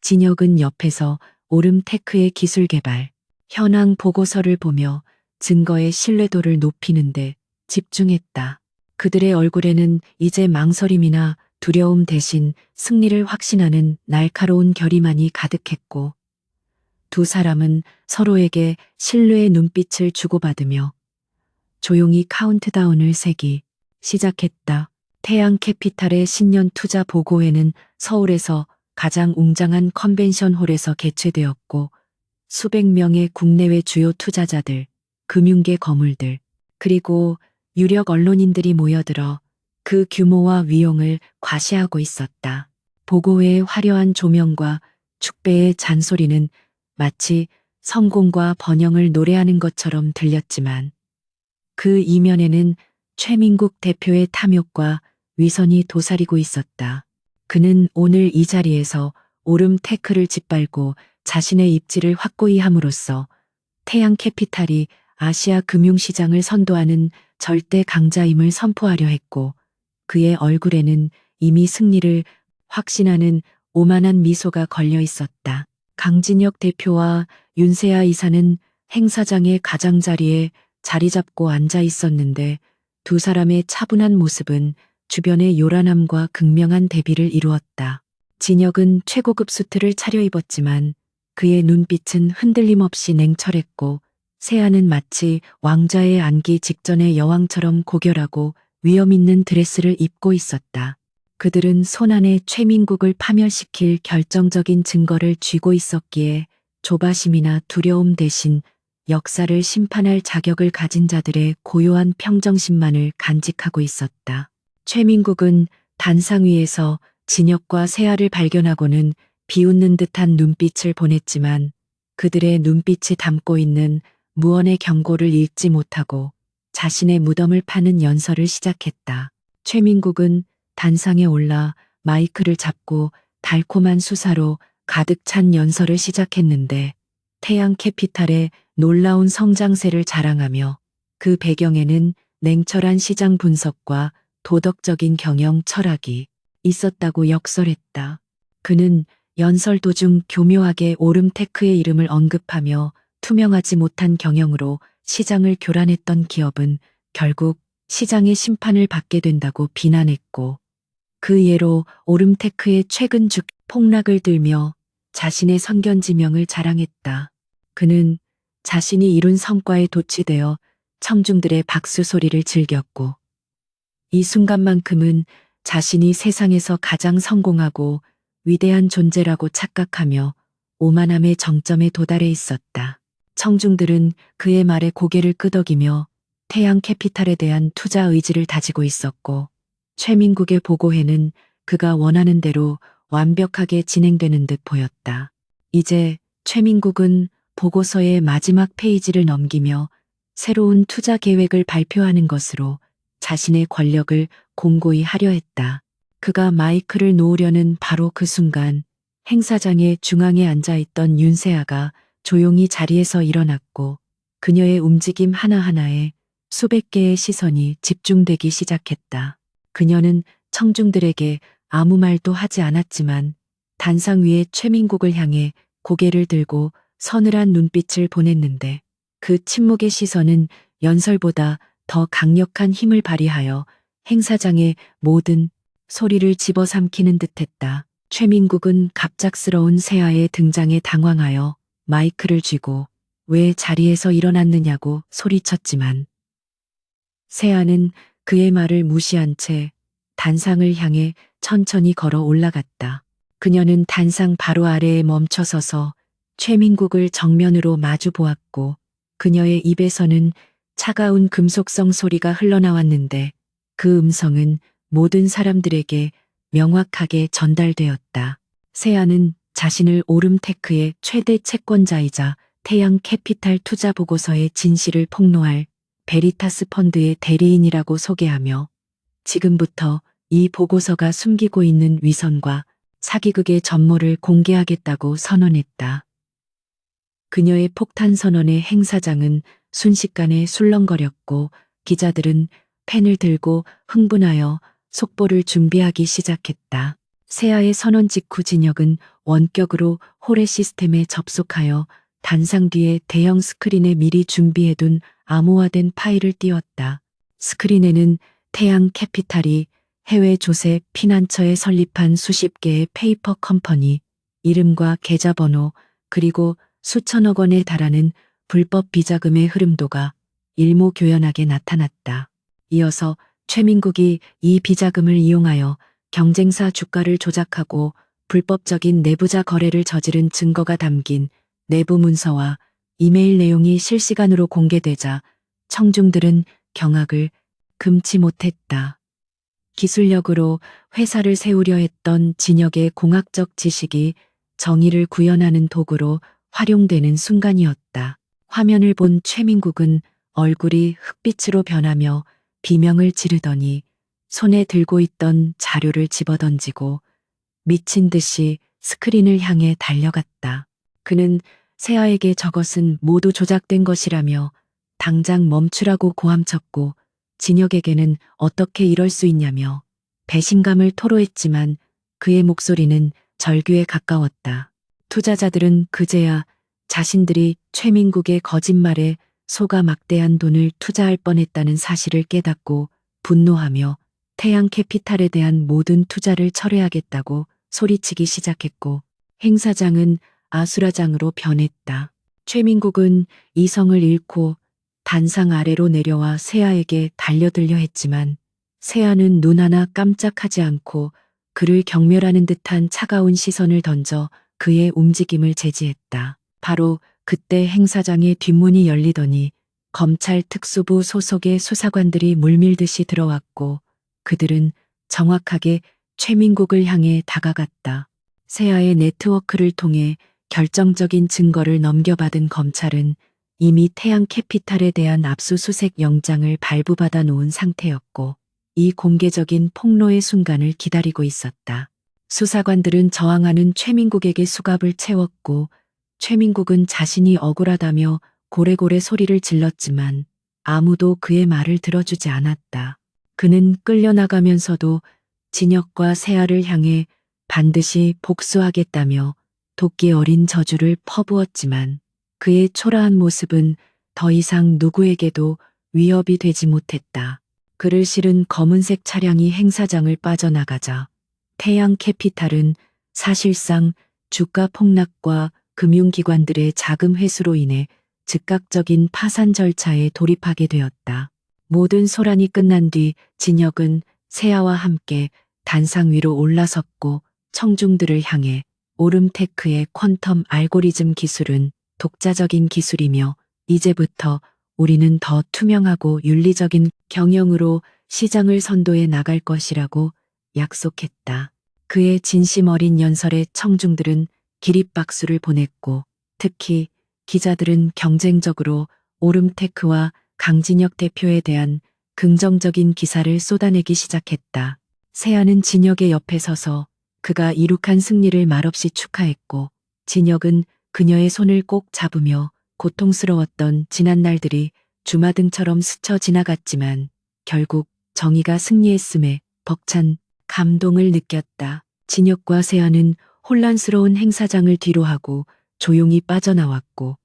진혁은 옆에서 오름테크의 기술 개발, 현황 보고서를 보며 증거의 신뢰도를 높이는데 집중했다. 그들의 얼굴에는 이제 망설임이나 두려움 대신 승리를 확신하는 날카로운 결의만이 가득했고 두 사람은 서로에게 신뢰의 눈빛을 주고받으며 조용히 카운트다운을 세기 시작했다. 태양캐피탈의 신년 투자 보고회는 서울에서 가장 웅장한 컨벤션홀에서 개최되었고 수백 명의 국내외 주요 투자자들, 금융계 거물들, 그리고 유력 언론인들이 모여들어 그 규모와 위용을 과시하고 있었다. 보고회의 화려한 조명과 축배의 잔소리는 마치 성공과 번영을 노래하는 것처럼 들렸지만 그 이면에는 최민국 대표의 탐욕과 위선이 도사리고 있었다. 그는 오늘 이 자리에서 오름테크를 짓밟고 자신의 입지를 확고히 함으로써 태양캐피탈이 아시아 금융시장을 선도하는 절대 강자임을 선포하려 했고, 그의 얼굴에는 이미 승리를 확신하는 오만한 미소가 걸려 있었다. 강진혁 대표와 윤세아 이사는 행사장의 가장자리에 자리 잡고 앉아 있었는데 두 사람의 차분한 모습은 주변의 요란함과 극명한 대비를 이루었다. 진혁은 최고급 수트를 차려입었지만 그의 눈빛은 흔들림 없이 냉철했고 세아는 마치 왕좌에 앉기 직전의 여왕처럼 고결하고 위험 있는 드레스를 입고 있었다. 그들은 손안에 최민국을 파멸시킬 결정적인 증거를 쥐고 있었기에 조바심이나 두려움 대신 역사를 심판할 자격을 가진 자들의 고요한 평정심만을 간직하고 있었다. 최민국은 단상 위에서 진혁과 세아를 발견하고는 비웃는 듯한 눈빛을 보냈지만 그들의 눈빛이 담고 있는 무언의 경고를 읽지 못하고 자신의 무덤을 파는 연설을 시작했다. 최민국은 단상에 올라 마이크를 잡고 달콤한 수사로 가득 찬 연설을 시작했는데 태양캐피탈의 놀라운 성장세를 자랑하며 그 배경에는 냉철한 시장 분석과 도덕적인 경영 철학이 있었다고 역설했다. 그는 연설 도중 교묘하게 오름테크의 이름을 언급하며 투명하지 못한 경영으로 시장을 교란했던 기업은 결국 시장의 심판을 받게 된다고 비난했고, 그 예로 오름테크의 최근 주가 폭락을 들며 자신의 선견지명을 자랑했다. 그는 자신이 이룬 성과에 도취되어 청중들의 박수 소리를 즐겼고, 이 순간만큼은 자신이 세상에서 가장 성공하고 위대한 존재라고 착각하며 오만함의 정점에 도달해 있었다. 청중들은 그의 말에 고개를 끄덕이며 태양캐피탈에 대한 투자 의지를 다지고 있었고, 최민국의 보고회는 그가 원하는 대로 완벽하게 진행되는 듯 보였다. 이제 최민국은 보고서의 마지막 페이지를 넘기며 새로운 투자 계획을 발표하는 것으로 자신의 권력을 공고히 하려 했다. 그가 마이크를 놓으려는 바로 그 순간 행사장의 중앙에 앉아 있던 윤세아가 조용히 자리에서 일어났고 그녀의 움직임 하나하나에 수백 개의 시선이 집중되기 시작했다. 그녀는 청중들에게 아무 말도 하지 않았지만 단상 위에 최민국을 향해 고개를 들고 서늘한 눈빛을 보냈는데 그 침묵의 시선은 연설보다 더 강력한 힘을 발휘하여 행사장의 모든 소리를 집어삼키는 듯했다. 최민국은 갑작스러운 세아의 등장에 당황하여 마이크를 쥐고 왜 자리에서 일어났느냐고 소리쳤지만 세아는 그의 말을 무시한 채 단상을 향해 천천히 걸어 올라갔다. 그녀는 단상 바로 아래에 멈춰서서 최민국을 정면으로 마주 보았고 그녀의 입에서는 차가운 금속성 소리가 흘러나왔는데 그 음성은 모든 사람들에게 명확하게 전달되었다. 세아는 자신을 오름테크의 최대 채권자이자 태양 캐피탈 투자 보고서의 진실을 폭로할 베리타스 펀드의 대리인이라고 소개하며 지금부터 이 보고서가 숨기고 있는 위선과 사기극의 전모를 공개하겠다고 선언했다. 그녀의 폭탄 선언에 행사장은 순식간에 술렁거렸고 기자들은 펜을 들고 흥분하여 속보를 준비하기 시작했다. 세아의 선언 직후 진혁은 원격으로 홀의 시스템에 접속하여 단상 뒤에 대형 스크린에 미리 준비해둔 암호화된 파일을 띄웠다. 스크린에는 태양 캐피탈이 해외 조세 피난처에 설립한 수십 개의 페이퍼 컴퍼니, 이름과 계좌번호, 그리고 수천억 원에 달하는 불법 비자금의 흐름도가 일목요연하게 나타났다. 이어서 최민국이 이 비자금을 이용하여 경쟁사 주가를 조작하고 불법적인 내부자 거래를 저지른 증거가 담긴 내부 문서와 이메일 내용이 실시간으로 공개되자 청중들은 경악을 금치 못했다. 기술력으로 회사를 세우려 했던 진혁의 공학적 지식이 정의를 구현하는 도구로 활용되는 순간이었다. 화면을 본 최민국은 얼굴이 흑빛으로 변하며 비명을 지르더니 손에 들고 있던 자료를 집어던지고 미친 듯이 스크린을 향해 달려갔다. 그는 세아에게 저것은 모두 조작된 것이라며 당장 멈추라고 고함쳤고 진혁에게는 어떻게 이럴 수 있냐며 배신감을 토로했지만 그의 목소리는 절규에 가까웠다. 투자자들은 그제야 자신들이 최민국의 거짓말에 속아 막대한 돈을 투자할 뻔했다는 사실을 깨닫고 분노하며 태양 캐피탈에 대한 모든 투자를 철회하겠다고 소리치기 시작했고 행 사장은 아수라장으로 변했다. 최민국은 이성을 잃고 단상 아래로 내려와 세아에게 달려들려 했지만 세아는 눈 하나 깜짝하지 않고 그를 경멸하는 듯한 차가운 시선을 던져 그의 움직임을 제지했다. 바로 그때 행 사장의 뒷문이 열리더니 검찰 특수부 소속의 수사관들이 물밀듯이 들어왔고 그들은 정확하게 최민국을 향해 다가갔다. 세아의 네트워크를 통해 결정적인 증거를 넘겨받은 검찰은 이미 태양 캐피탈에 대한 압수수색 영장을 발부받아 놓은 상태였고 이 공개적인 폭로의 순간을 기다리고 있었다. 수사관들은 저항하는 최민국에게 수갑을 채웠고 최민국은 자신이 억울하다며 고래고래 소리를 질렀지만 아무도 그의 말을 들어주지 않았다. 그는 끌려나가면서도 진혁과 세아를 향해 반드시 복수하겠다며 도끼 어린 저주를 퍼부었지만 그의 초라한 모습은 더 이상 누구에게도 위협이 되지 못했다. 그를 실은 검은색 차량이 행사장을 빠져나가자 태양 캐피탈은 사실상 주가 폭락과 금융기관들의 자금 회수로 인해 즉각적인 파산 절차에 돌입하게 되었다. 모든 소란이 끝난 뒤 진혁은 세아와 함께 단상 위로 올라섰고 청중들을 향해 오름테크의 퀀텀 알고리즘 기술은 독자적인 기술이며 이제부터 우리는 더 투명하고 윤리적인 경영으로 시장을 선도해 나갈 것이라고 약속했다. 그의 진심 어린 연설에 청중들은 기립박수를 보냈고 특히 기자들은 경쟁적으로 오름테크와 강진혁 대표에 대한 긍정적인 기사를 쏟아내기 시작했다. 세아는 진혁의 옆에 서서 그가 이룩한 승리를 말없이 축하했고 진혁은 그녀의 손을 꼭 잡으며 고통스러웠던 지난 날들이 주마등처럼 스쳐 지나갔지만 결국 정의가 승리했음에 벅찬 감동을 느꼈다. 진혁과 세아는 혼란스러운 행사장을 뒤로하고 조용히 빠져나왔고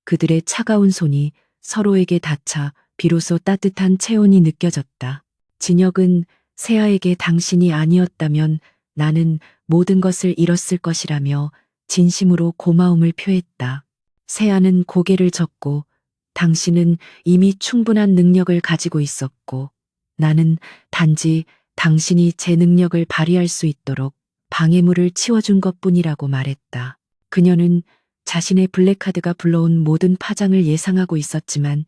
그들의 차가운 손이 서로에게 닿자 비로소 따뜻한 체온이 느껴졌다. 진혁은 세아에게 당신이 아니었다면 나는 모든 것을 잃었을 것이라며 진심으로 고마움을 표했다. 세아는 고개를 젓고 당신은 이미 충분한 능력을 가지고 있었고 나는 단지 당신이 제 능력을 발휘할 수 있도록 방해물을 치워준 것뿐이라고 말했다. 그녀는 자신의 블랙카드가 불러온 모든 파장을 예상하고 있었지만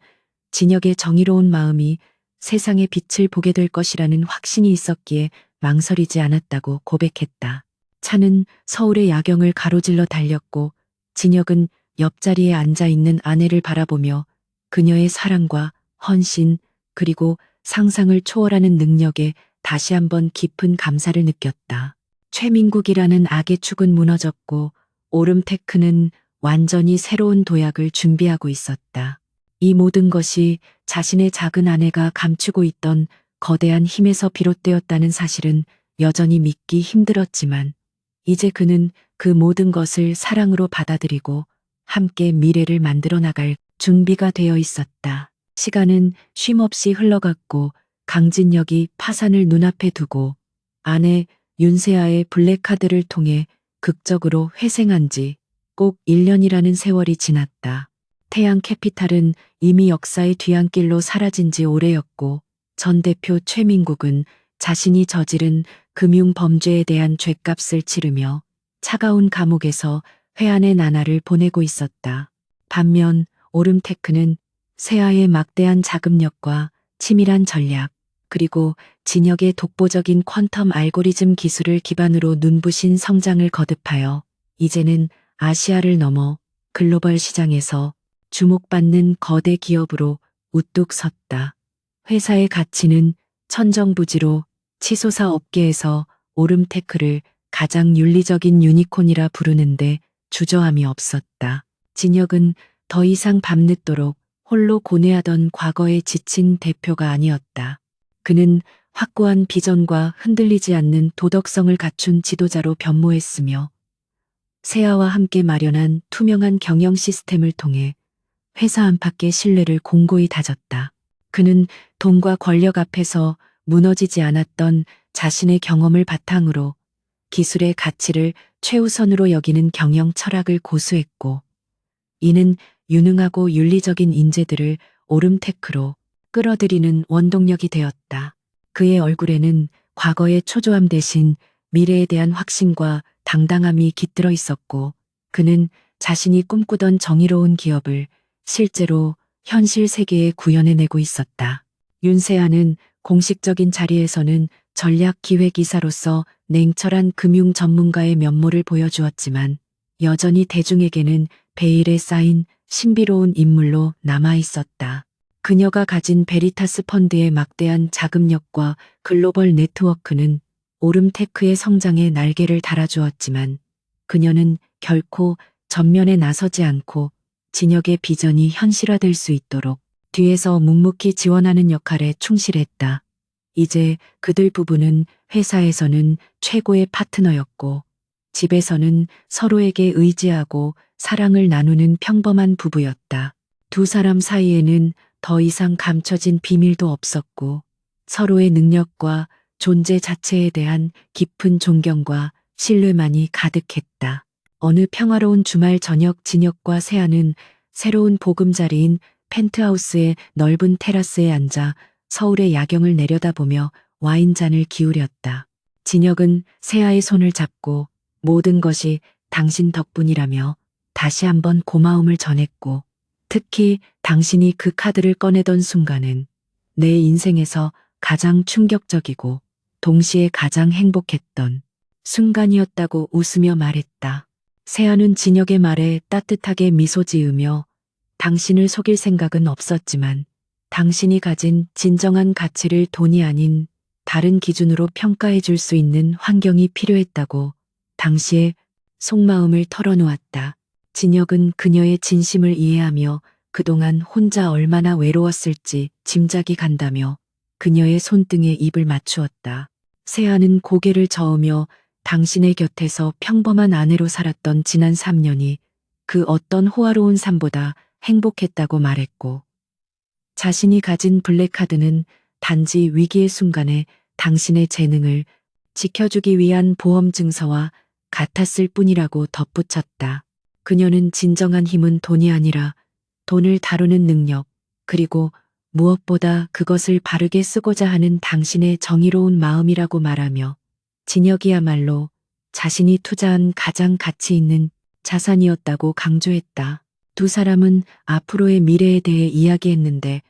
진혁의 정의로운 마음이 세상의 빛을 보게 될 것이라는 확신이 있었기에 망설이지 않았다고 고백했다. 차는 서울의 야경을 가로질러 달렸고 진혁은 옆자리에 앉아 있는 아내를 바라보며 그녀의 사랑과 헌신 그리고 상상을 초월하는 능력에 다시 한번 깊은 감사를 느꼈다. 최민국이라는 악의 축은 무너졌고 오름테크는 완전히 새로운 도약을 준비하고 있었다. 이 모든 것이 자신의 작은 아내가 감추고 있던 거대한 힘에서 비롯되었다는 사실은 여전히 믿기 힘들었지만 이제 그는 그 모든 것을 사랑으로 받아들이고 함께 미래를 만들어 나갈 준비가 되어 있었다. 시간은 쉼없이 흘러갔고 강진혁이 파산을 눈앞에 두고 아내 윤세아의 블랙카드를 통해 극적으로 회생한 지 꼭 1년이라는 세월이 지났다. 태양 캐피탈은 이미 역사의 뒤안길로 사라진 지 오래였고 전 대표 최민국은 자신이 저지른 금융 범죄에 대한 죗값을 치르며 차가운 감옥에서 회한의 나날을 보내고 있었다. 반면 오름테크는 세아의 막대한 자금력과 치밀한 전략, 그리고 진혁의 독보적인 퀀텀 알고리즘 기술을 기반으로 눈부신 성장을 거듭하여 이제는 아시아를 넘어 글로벌 시장에서 주목받는 거대 기업으로 우뚝 섰다. 회사의 가치는 천정부지로 치소사 업계에서 오름테크를 가장 윤리적인 유니콘이라 부르는데 주저함이 없었다. 진혁은 더 이상 밤늦도록 홀로 고뇌하던 과거에 지친 대표가 아니었다. 그는 확고한 비전과 흔들리지 않는 도덕성을 갖춘 지도자로 변모했으며 세아와 함께 마련한 투명한 경영 시스템을 통해 회사 안팎의 신뢰를 공고히 다졌다. 그는 돈과 권력 앞에서 무너지지 않았던 자신의 경험을 바탕으로 기술의 가치를 최우선으로 여기는 경영 철학을 고수했고, 이는 유능하고 윤리적인 인재들을 오름테크로 끌어들이는 원동력이 되었다. 그의 얼굴에는 과거의 초조함 대신 미래에 대한 확신과 당당함이 깃들어 있었고, 그는 자신이 꿈꾸던 정의로운 기업을 실제로 현실 세계에 구현해내고 있었다. 윤세아는 공식적인 자리에서는 전략 기획이사로서 냉철한 금융 전문가의 면모를 보여주었지만, 여전히 대중에게는 베일에 쌓인 신비로운 인물로 남아 있었다. 그녀가 가진 베리타스 펀드의 막대한 자금력과 글로벌 네트워크는 오름테크의 성장에 날개를 달아주었지만, 그녀는 결코 전면에 나서지 않고 진혁의 비전이 현실화될 수 있도록 뒤에서 묵묵히 지원하는 역할에 충실했다. 이제 그들 부부는 회사에서는 최고의 파트너였고, 집에서는 서로에게 의지하고 사랑을 나누는 평범한 부부였다. 두 사람 사이에는 더 이상 감춰진 비밀도 없었고, 서로의 능력과 존재 자체에 대한 깊은 존경과 신뢰만이 가득했다. 어느 평화로운 주말 저녁, 진혁과 세아는 새로운 보금자리인 펜트하우스의 넓은 테라스에 앉아 서울의 야경을 내려다보며 와인잔을 기울였다. 진혁은 세아의 손을 잡고 모든 것이 당신 덕분이라며 다시 한번 고마움을 전했고, 특히 당신이 그 카드를 꺼내던 순간은 내 인생에서 가장 충격적이고 동시에 가장 행복했던 순간이었다고 웃으며 말했다. 세아는 진혁의 말에 따뜻하게 미소 지으며 당신을 속일 생각은 없었지만 당신이 가진 진정한 가치를 돈이 아닌 다른 기준으로 평가해 줄 수 있는 환경이 필요했다고 당시의 속마음을 털어놓았다. 진혁은 그녀의 진심을 이해하며 그동안 혼자 얼마나 외로웠을지 짐작이 간다며 그녀의 손등에 입을 맞추었다. 세아는 고개를 저으며 당신의 곁에서 평범한 아내로 살았던 지난 3년이 그 어떤 호화로운 삶보다 행복했다고 말했고, 자신이 가진 블랙카드는 단지 위기의 순간에 당신의 재능을 지켜주기 위한 보험 증서와 같았을 뿐이라고 덧붙였다. 그녀는 진정한 힘은 돈이 아니라 돈을 다루는 능력, 그리고 무엇보다 그것을 바르게 쓰고자 하는 당신의 정의로운 마음이라고 말하며 진혁이야말로 자신이 투자한 가장 가치 있는 자산이었다고 강조했다. 두 사람은 앞으로의 미래에 대해 이야기했는데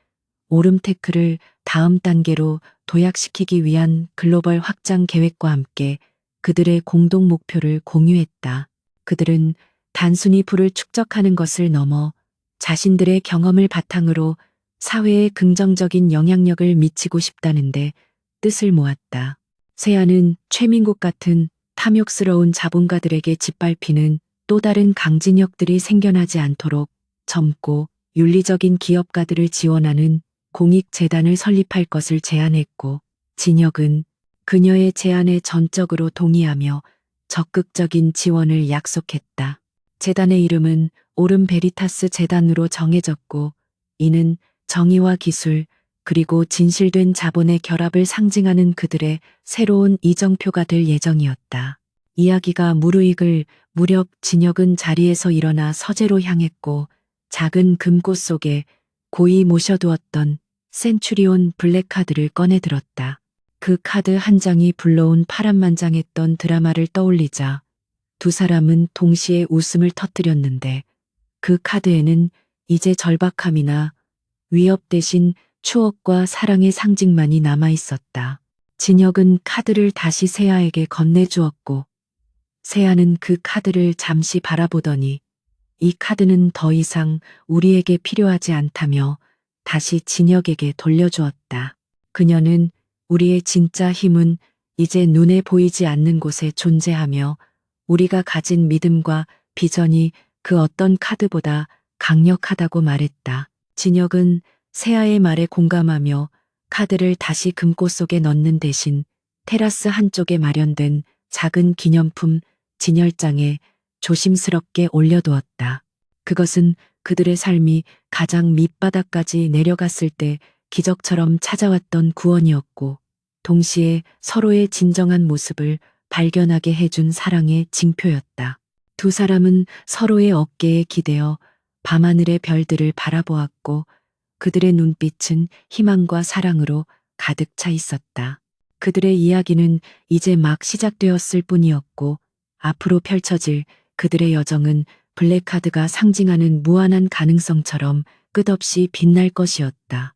오름테크를 다음 단계로 도약시키기 위한 글로벌 확장 계획과 함께 그들의 공동 목표를 공유했다. 그들은 단순히 부를 축적하는 것을 넘어 자신들의 경험을 바탕으로 사회에 긍정적인 영향력을 미치고 싶다는데 뜻을 모았다. 세아는 최민국 같은 탐욕스러운 자본가들에게 짓밟히는 또 다른 강진혁들이 생겨나지 않도록 젊고 윤리적인 기업가들을 지원하는 공익재단을 설립할 것을 제안했고, 진혁은 그녀의 제안에 전적으로 동의하며 적극적인 지원을 약속했다. 재단의 이름은 오름 베리타스 재단으로 정해졌고, 이는 정의와 기술, 그리고 진실된 자본의 결합을 상징하는 그들의 새로운 이정표가 될 예정이었다. 이야기가 무르익을 무렵 진혁은 자리에서 일어나 서재로 향했고, 작은 금고 속에 고이 모셔두었던 센츄리온 블랙카드를 꺼내들었다. 그 카드 한 장이 불러온 파란만장했던 드라마를 떠올리자 두 사람은 동시에 웃음을 터뜨렸는데, 그 카드에는 이제 절박함이나 위협 대신 추억과 사랑의 상징만이 남아 있었다. 진혁은 카드를 다시 세아에게 건네주었고, 세아는 그 카드를 잠시 바라보더니 이 카드는 더 이상 우리에게 필요하지 않다며 다시 진혁에게 돌려주었다. 그녀는 우리의 진짜 힘은 이제 눈에 보이지 않는 곳에 존재하며 우리가 가진 믿음과 비전이 그 어떤 카드보다 강력하다고 말했다. 진혁은 세아의 말에 공감하며 카드를 다시 금고 속에 넣는 대신 테라스 한쪽에 마련된 작은 기념품 진열장에 조심스럽게 올려두었다. 그것은 그들의 삶이 가장 밑바닥까지 내려갔을 때 기적처럼 찾아왔던 구원이었고, 동시에 서로의 진정한 모습을 발견하게 해준 사랑의 징표였다. 두 사람은 서로의 어깨에 기대어 밤하늘의 별들을 바라보았고, 그들의 눈빛은 희망과 사랑으로 가득 차 있었다. 그들의 이야기는 이제 막 시작되었을 뿐이었고, 앞으로 펼쳐질 그들의 여정은 블랙카드가 상징하는 무한한 가능성처럼 끝없이 빛날 것이었다.